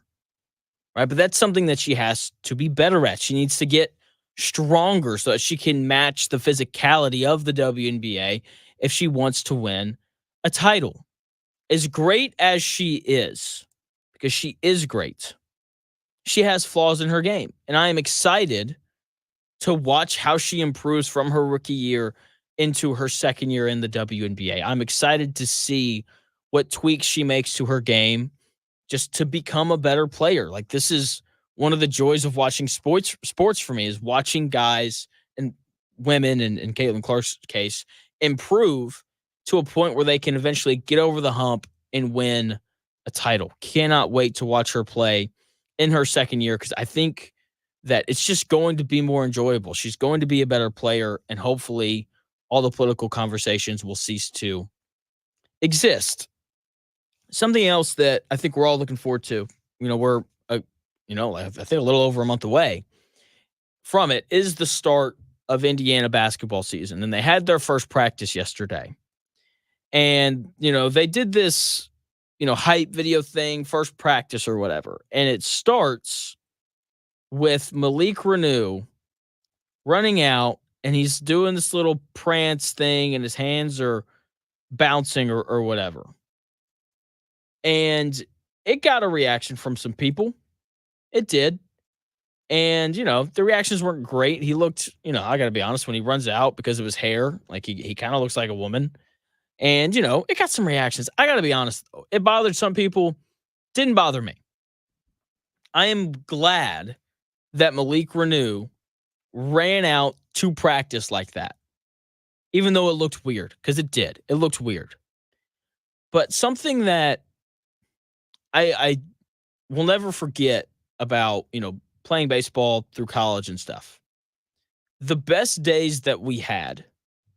right? But that's something that she has to be better at. She needs to get stronger so that she can match the physicality of the WNBA if she wants to win a title. As great as she is, because she is great, she has flaws in her game. And I am excited to watch how she improves from her rookie year into her second year in the WNBA. I'm excited to see what tweaks she makes to her game just to become a better player. Like, this is one of the joys of watching sports for me, is watching guys and women, and in Caitlin Clark's case, improve to a point where they can eventually get over the hump and win a title. Cannot wait to watch her play in her second year, because I think that it's just going to be more enjoyable. She's going to be a better player, and hopefully all the political conversations will cease to exist. Something else that I think we're all looking forward to, we're, I think a little over a month away from it, is the start of Indiana basketball season. And they had their first practice yesterday. And, they did this, hype video thing, first practice or whatever. And it starts with Malik Renew running out, and he's doing this little prance thing, and his hands are bouncing or whatever. And it got a reaction from some people. It did. And, the reactions weren't great. He looked, I got to be honest, when he runs out because of his hair, like he kind of looks like a woman. And, it got some reactions. I got to be honest, though. It bothered some people. Didn't bother me. I am glad that Malik Renew ran out to practice like that, even though it looked weird, because it did. It looked weird. But something that I will never forget about, playing baseball through college and stuff. The best days that we had,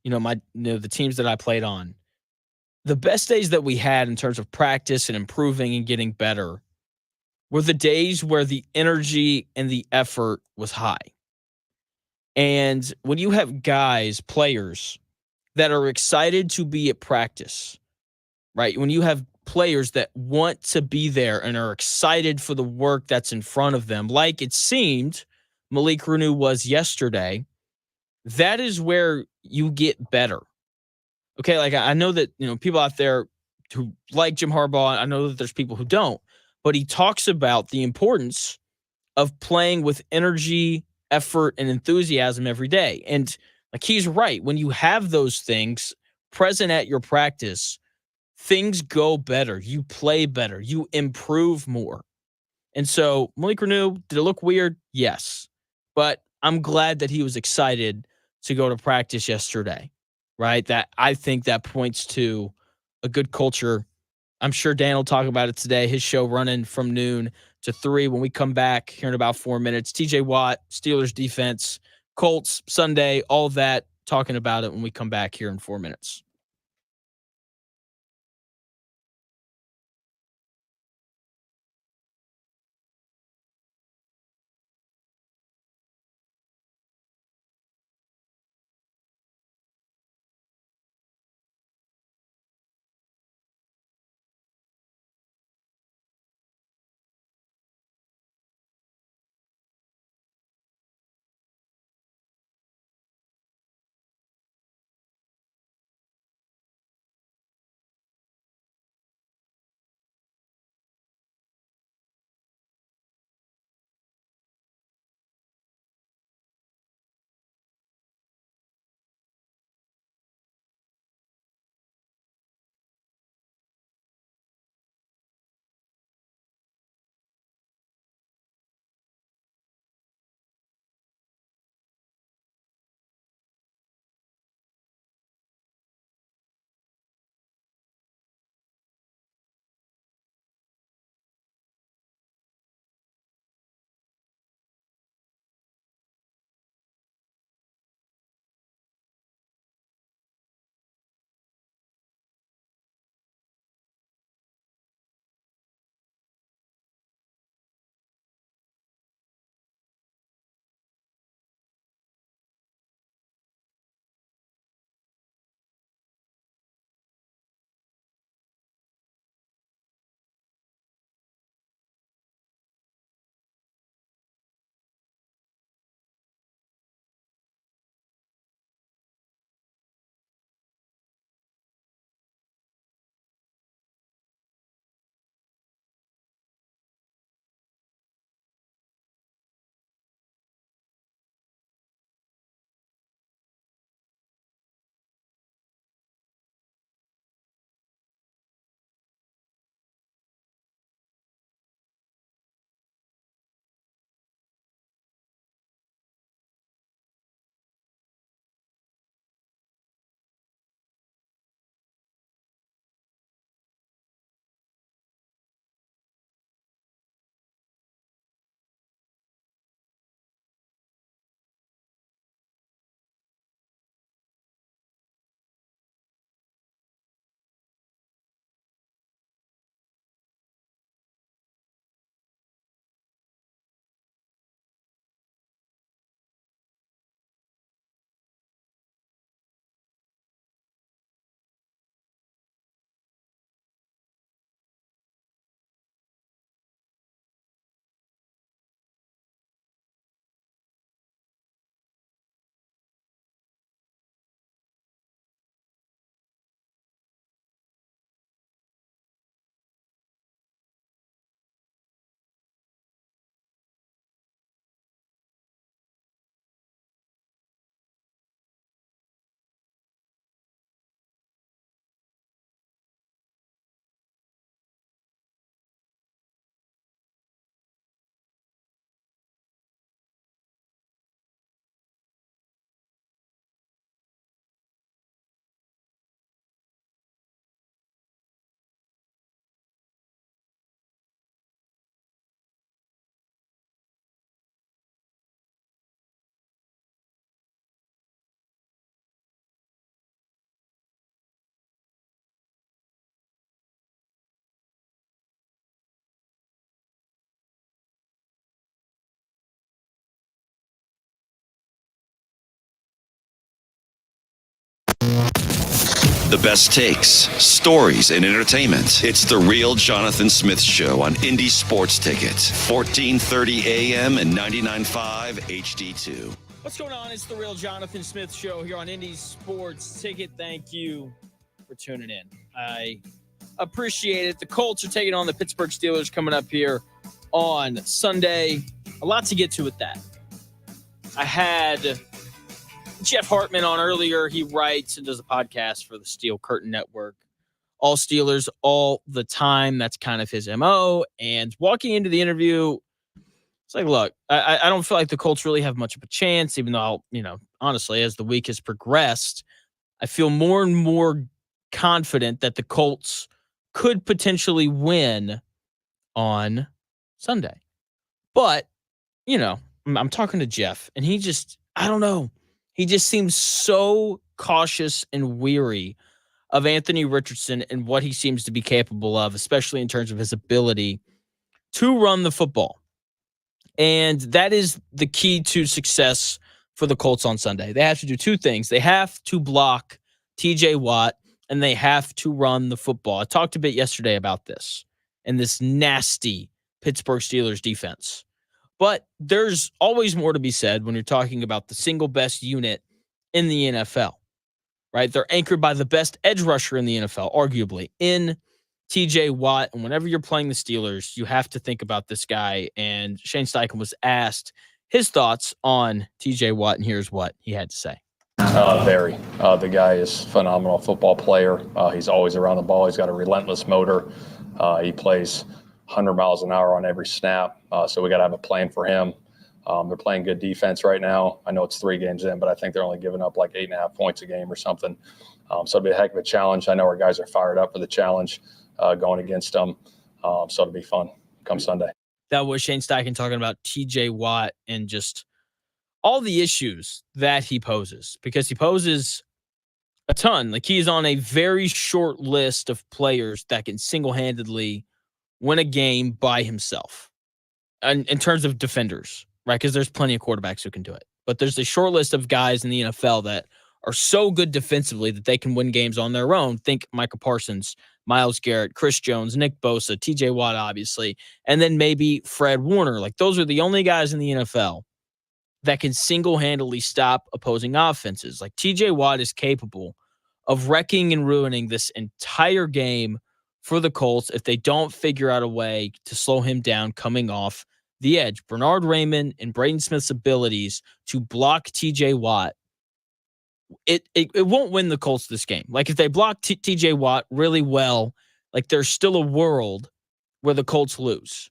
the teams that I played on, the best days that we had in terms of practice and improving and getting better were the days where the energy and the effort was high. And when you have guys, players that are excited to be at practice, right? When you have players that want to be there and are excited for the work that's in front of them, like it seemed Malik Renew was yesterday, that is where you get better. Okay, like I know that, people out there who like Jim Harbaugh, I know that there's people who don't, but he talks about the importance of playing with energy, effort, and enthusiasm every day. And like, he's right. When you have those things present at your practice, things go better. You play better. You improve more. And so Malik Renew, did it look weird? Yes. But I'm glad that he was excited to go to practice yesterday, right? That, I think that points to a good culture. I'm sure Dan will talk about it today. His show running from noon to 3 when we come back here in about 4 minutes. TJ Watt, Steelers defense, Colts, Sunday, all of that, talking about it when we come back here in 4 minutes. the best takes, stories, and entertainment. It's The Real Jonathan Smith Show on Indy Sports Tickets, 1430 AM and 99.5 HD2. What's going on? It's The Real Jonathan Smith Show here on Indy Sports Ticket. Thank you for tuning in. I appreciate it. The Colts are taking on the Pittsburgh Steelers coming up here on Sunday. A lot to get to with that. I had Jeff Hartman on earlier. He writes and does a podcast for the Steel Curtain Network. All Steelers all the time. That's kind of his MO. And walking into the interview, it's like, look, I don't feel like the Colts really have much of a chance, even though, honestly, as the week has progressed, I feel more and more confident that the Colts could potentially win on Sunday. But, I'm talking to Jeff, and he just, I don't know. He just seems so cautious and weary of Anthony Richardson and what he seems to be capable of, especially in terms of his ability to run the football. And that is the key to success for the Colts on Sunday. They have to do two things. They have to block TJ Watt, and they have to run the football. I talked a bit yesterday about this and this nasty Pittsburgh Steelers defense. But there's always more to be said when you're talking about the single best unit in the NFL, right? They're anchored by the best edge rusher in the NFL, arguably, in TJ Watt. And whenever you're playing the Steelers, you have to think about this guy. And Shane Steichen was asked his thoughts on TJ Watt, and here's what he had to say. Very. The guy is a phenomenal football player. He's always around the ball. He's got a relentless motor. He plays 100 miles an hour on every snap. So we got to have a plan for him. They're playing good defense right now. I know it's 3 games in, but I think they're only giving up like 8.5 points a game or something. So it'll be a heck of a challenge. I know our guys are fired up for the challenge going against them. So it'll be fun come Sunday. That was Shane Steichen talking about TJ Watt and just all the issues that he poses, because he poses a ton. Like, he's on a very short list of players that can single-handedly win a game by himself in terms of defenders, right? Because there's plenty of quarterbacks who can do it. But there's a short list of guys in the NFL that are so good defensively that they can win games on their own. Think Micah Parsons, Myles Garrett, Chris Jones, Nick Bosa, TJ Watt, obviously, and then maybe Fred Warner. Like, those are the only guys in the NFL that can single-handedly stop opposing offenses. Like, TJ Watt is capable of wrecking and ruining this entire game for the Colts if they don't figure out a way to slow him down coming off the edge. Bernard Raymond and Braden Smith's abilities to block TJ Watt, it won't win the Colts this game. Like, if they block TJ Watt really well, like, there's still a world where the Colts lose.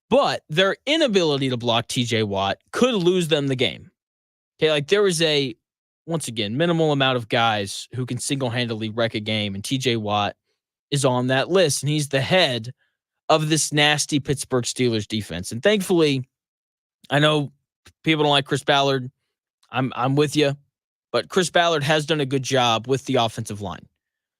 But their inability to block TJ Watt could lose them the game. Okay, like, there is a, once again, minimal amount of guys who can single-handedly wreck a game, and TJ Watt is on that list, and he's the head of this nasty Pittsburgh Steelers defense. And thankfully, I know people don't like Chris Ballard. I'm with you, but Chris Ballard has done a good job with the offensive line.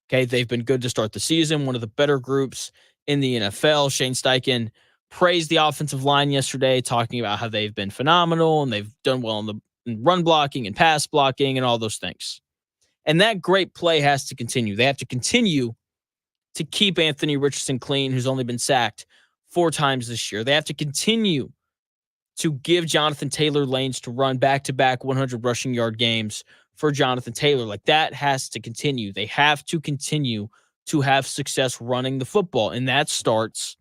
Okay, they've been good to start the season, one of the better groups in the NFL. Shane Steichen praised the offensive line yesterday, talking about how they've been phenomenal and they've done well in run blocking and pass blocking and all those things. And that great play has to continue. They have to continue to keep Anthony Richardson clean, who's only been sacked 4 times this year. They have to continue to give Jonathan Taylor lanes to run back-to-back 100 rushing yard games for Jonathan Taylor. Like, that has to continue. They have to continue to have success running the football, and that starts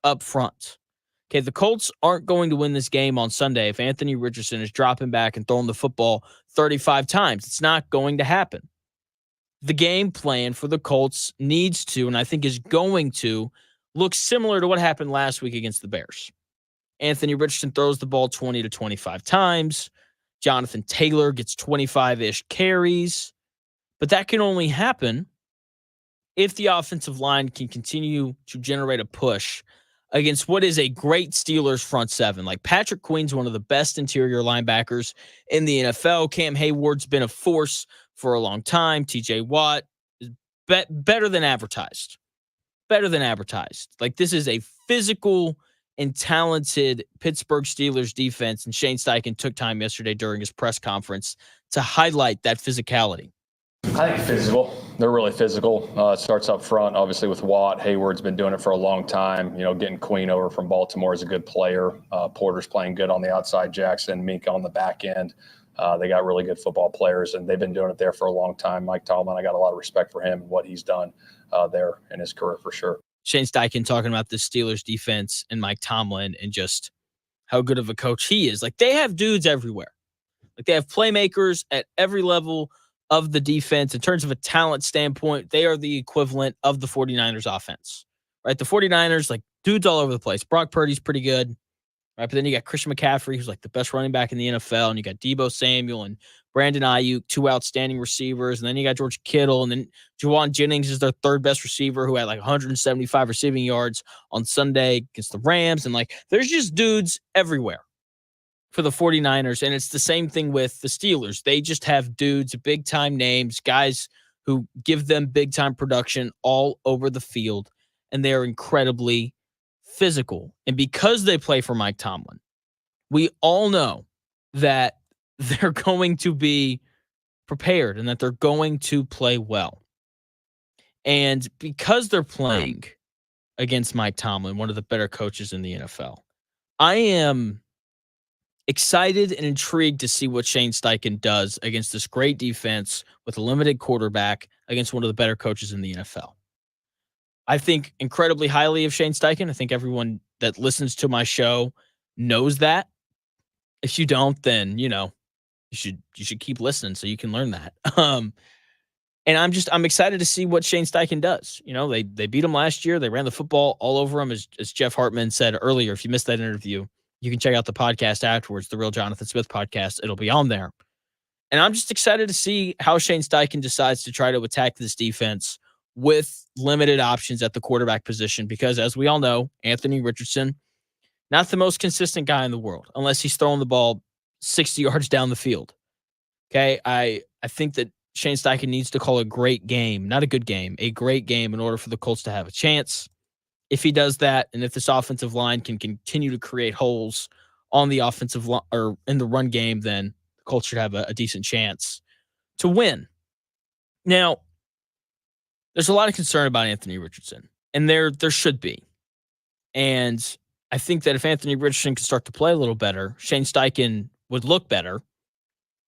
up front. Okay, the Colts aren't going to win this game on Sunday if Anthony Richardson is dropping back and throwing the football 35 times. It's not going to happen. The game plan for the Colts needs to, and I think is going to, look similar to what happened last week against the Bears. Anthony Richardson throws the ball 20 to 25 times. Jonathan Taylor gets 25-ish carries. But that can only happen if the offensive line can continue to generate a push against what is a great Steelers front seven. Like, Patrick Queen's one of the best interior linebackers in the NFL. Cam Hayward's been a force for a long time. TJ Watt is better than advertised. Better than advertised. Like, this is a physical and talented Pittsburgh Steelers defense, and Shane Steichen took time yesterday during his press conference to highlight that physicality. I think physical. They're really physical. It starts up front, obviously, with Watt. Hayward's been doing it for a long time. Getting Queen over from Baltimore is a good player. Porter's playing good on the outside. Jackson, Mink on the back end. They got really good football players, and they've been doing it there for a long time. Mike Tomlin, I got a lot of respect for him and what he's done there in his career for sure. Shane Steichen talking about the Steelers defense and Mike Tomlin and just how good of a coach he is. Like, they have dudes everywhere. Like, they have playmakers at every level of the defense. In terms of a talent standpoint, they are the equivalent of the 49ers offense, right? The 49ers, like, dudes all over the place. Brock Purdy's pretty good, right? But then you got Christian McCaffrey, who's like the best running back in the NFL, and you got Deebo Samuel and Brandon Ayuk, two outstanding receivers, and then you got George Kittle, and then Juwan Jennings is their third best receiver, who had like 175 receiving yards on Sunday against the Rams, and like, there's just dudes everywhere for the 49ers, and it's the same thing with the Steelers. They just have dudes, big-time names, guys who give them big-time production all over the field, and they are incredibly physical. And because they play for Mike Tomlin, we all know that they're going to be prepared and that they're going to play well. And because they're playing against Mike Tomlin, one of the better coaches in the NFL, I am excited and intrigued to see what Shane Steichen does against this great defense with a limited quarterback against one of the better coaches in the NFL. I think incredibly highly of Shane Steichen. I think everyone that listens to my show knows that. If you don't, then, you should keep listening so you can learn that. And I'm excited to see what Shane Steichen does. They beat him last year. They ran the football all over him, as Jeff Hartman said earlier. If you missed that interview, you can check out the podcast afterwards, the Real Jonathan Smith podcast. It'll be on there. And I'm just excited to see how Shane Steichen decides to try to attack this defense with limited options at the quarterback position, because as we all know, Anthony Richardson, not the most consistent guy in the world, unless he's throwing the ball 60 yards down the field. Okay, I think that Shane Steichen needs to call a great game, not a good game, a great game in order for the Colts to have a chance. If he does that, and if this offensive line can continue to create holes on the offensive line or in the run game, then the Colts should have a decent chance to win. Now, there's a lot of concern about Anthony Richardson, and there should be. And I think that if Anthony Richardson can start to play a little better, Shane Steichen would look better,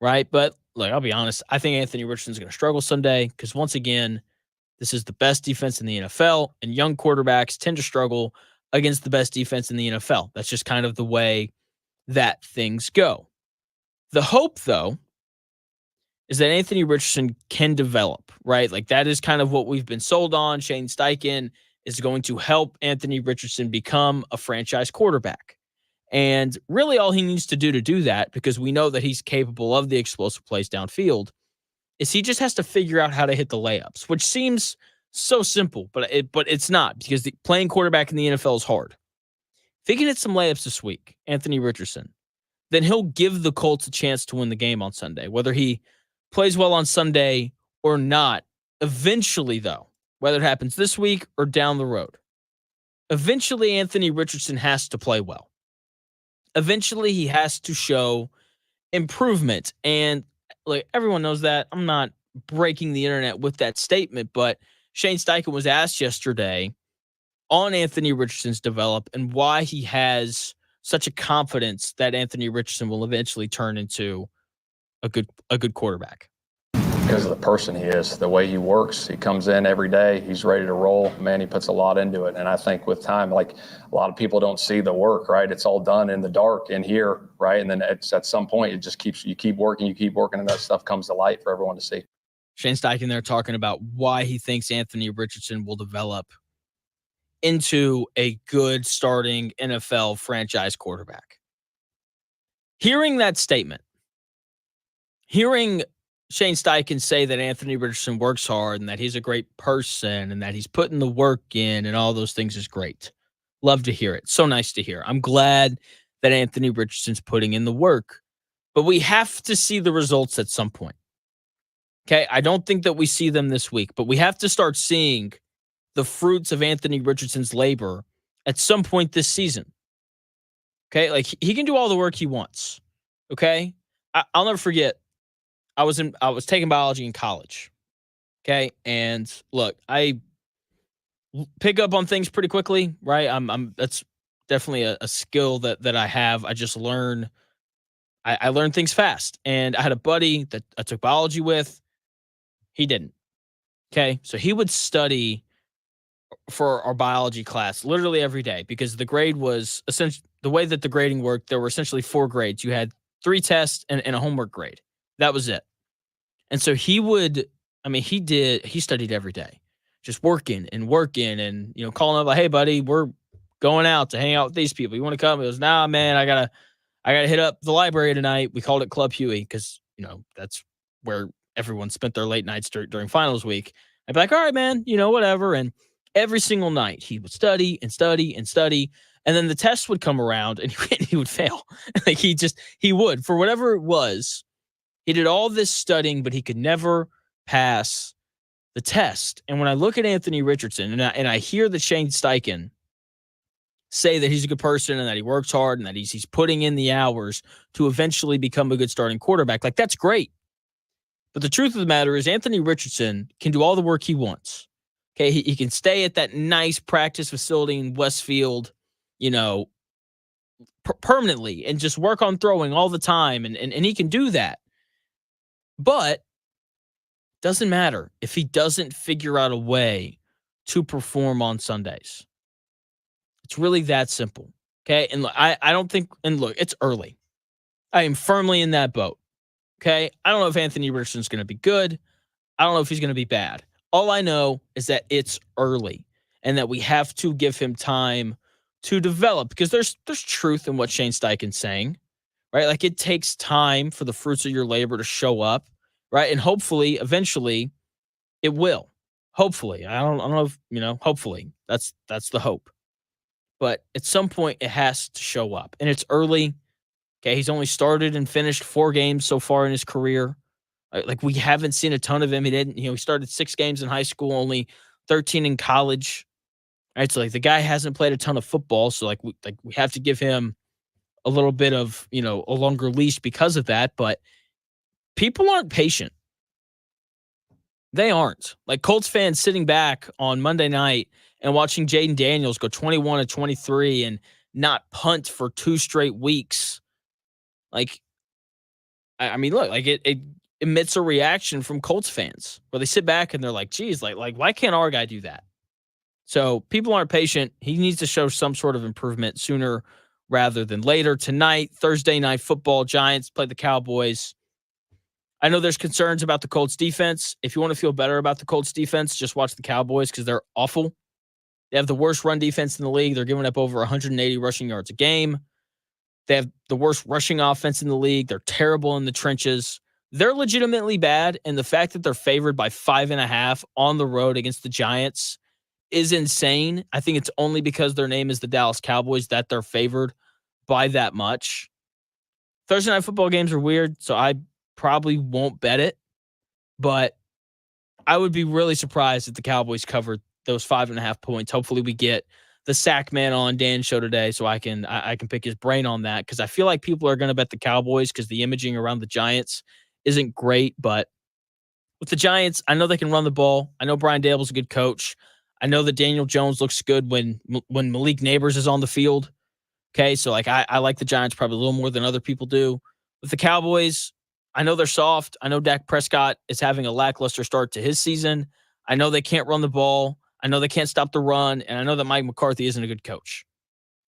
right? But look, I'll be honest, I think Anthony Richardson's going to struggle someday because, once again, this is the best defense in the NFL, and young quarterbacks tend to struggle against the best defense in the NFL. That's just kind of the way that things go. The hope, though, is that Anthony Richardson can develop, right? Like, that is kind of what we've been sold on. Shane Steichen is going to help Anthony Richardson become a franchise quarterback. And really all he needs to do that, because we know that he's capable of the explosive plays downfield, is he just has to figure out how to hit the layups, which seems so simple, but it's not, because playing quarterback in the NFL is hard. If he can hit some layups this week, Anthony Richardson, then he'll give the Colts a chance to win the game on Sunday, whether he plays well on Sunday or not. Eventually, though, whether it happens this week or down the road, eventually Anthony Richardson has to play well. Eventually he has to show improvement. And like, everyone knows that. I'm not breaking the internet with that statement, but Shane Steichen was asked yesterday on Anthony Richardson's develop and why he has such a confidence that Anthony Richardson will eventually turn into a good quarterback. Because of the person he is, the way he works, he comes in every day, he's ready to roll. Man, he puts a lot into it. And I think with time, like, a lot of people don't see the work, right? It's all done in the dark in here, right? And then it's at some point, it just you keep working, and that stuff comes to light for everyone to see. Shane Steichen there talking about why he thinks Anthony Richardson will develop into a good starting NFL franchise quarterback. Hearing that statement, hearing Shane Steichen say that Anthony Richardson works hard and that he's a great person and that he's putting the work in and all those things is great. Love to hear it. So nice to hear. I'm glad that Anthony Richardson's putting in the work, but we have to see the results at some point. Okay, I don't think that we see them this week, but we have to start seeing the fruits of Anthony Richardson's labor at some point this season. Okay, like, he can do all the work he wants. Okay, I'll never forget. I was taking biology in college, Okay. And look, I pick up on things pretty quickly, right? That's definitely a skill that I have. I just learn, I learn things fast. And I had a buddy that I took biology with. He didn't. Okay. So he would study for our biology class literally every day because the grade was essentially the way that the grading worked. There were essentially 4 grades. You had 3 tests and a homework grade. That was it. And so he studied every day, just working and working and, calling up like, hey, buddy, we're going out to hang out with these people. You want to come? He goes, nah, man, I gotta hit up the library tonight. We called it Club Huey because, that's where everyone spent their late nights during finals week. I'd be like, all right, man, whatever. And every single night he would study and study and study. And then the test would come around and he would fail. Like he would, for whatever it was. He did all this studying, but he could never pass the test. And when I look at Anthony Richardson and I hear that Shane Steichen say that he's a good person and that he works hard and that he's putting in the hours to eventually become a good starting quarterback, like that's great. But the truth of the matter is Anthony Richardson can do all the work he wants. Okay, he can stay at that nice practice facility in Westfield, permanently and just work on throwing all the time. And he can do that. But doesn't matter if he doesn't figure out a way to perform on Sundays. It's really that simple. Okay. And look, I don't think, and look, it's early. I am firmly in that boat. Okay. I don't know if Anthony Richardson's going to be good. I don't know if he's going to be bad. All I know is that it's early and that we have to give him time to develop because there's truth in what Shane Steichen's saying, right? Like it takes time for the fruits of your labor to show up, right? And hopefully, eventually, it will. Hopefully, I don't know if hopefully that's the hope. But at some point, it has to show up, and it's early. Okay, he's only started and finished 4 games so far in his career. Like we haven't seen a ton of him. He didn't. He started 6 games in high school, only 13 in college. Right, so like the guy hasn't played a ton of football, so we have to give him a little bit of a longer leash because of that. But people aren't patient. They aren't. Like Colts fans sitting back on Monday night and watching Jaden Daniels go 21-23 and not punt for 2 straight weeks. Like, I mean, look, like it emits a reaction from Colts fans where they sit back and they're like, geez, like why can't our guy do that? So people aren't patient. He needs to show some sort of improvement sooner rather than later. Tonight, Thursday Night Football, Giants play the Cowboys. I know there's concerns about the Colts defense. If you want to feel better about the Colts defense, just watch the Cowboys because they're awful. They have the worst run defense in the league. They're giving up over 180 rushing yards a game. They have the worst rushing offense in the league. They're terrible in the trenches. They're legitimately bad, and the fact that they're favored by 5.5 on the road against the Giants is insane. I think it's only because their name is the Dallas Cowboys that they're favored by that much. Thursday night football games are weird, so I probably won't bet it, but I would be really surprised if the Cowboys covered those 5.5 points. Hopefully we get the Sack Man on Dan's show today so I can pick his brain on that because I feel like people are going to bet the Cowboys because the imaging around the Giants isn't great, but with the Giants, I know they can run the ball. I know Brian Daboll's a good coach. I know that Daniel Jones looks good when Malik Neighbors is on the field. Okay, so I like the Giants probably a little more than other people do. With the Cowboys, I know they're soft. I know Dak Prescott is having a lackluster start to his season. I know they can't run the ball. I know they can't stop the run. And I know that Mike McCarthy isn't a good coach.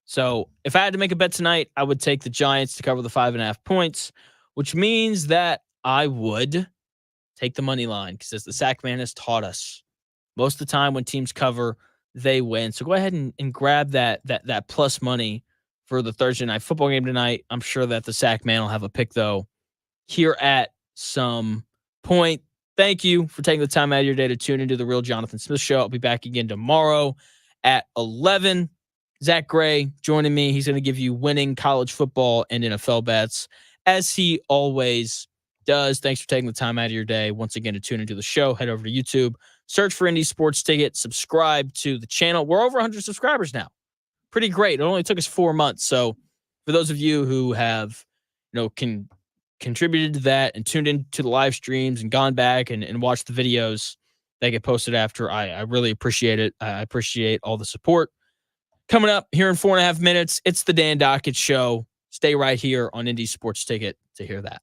So if I had to make a bet tonight, I would take the Giants to cover the 5.5 points, which means that I would take the money line because as the Sack Man has taught us, most of the time when teams cover, they win. So go ahead and grab that plus money for the Thursday night football game tonight. I'm sure that the Sack Man will have a pick, though, here at some point. Thank you for taking the time out of your day to tune into the Real Jonathan Smith Show. I'll be back again tomorrow at 11. Zach Gray joining me. He's going to give you winning college football and NFL bets, as he always does. Thanks for taking the time out of your day once again to tune into the show. Head over to YouTube, search for Indy Sports Ticket, subscribe to the channel. We're over 100 subscribers now. Pretty great. It only took us 4 months. So for those of you who have, contributed to that and tuned into the live streams and gone back and watched the videos, that get posted after. I really appreciate it. I appreciate all the support. Coming up here in 4.5 minutes, it's the Dan Dockett Show. Stay right here on Indy Sports Ticket to hear that.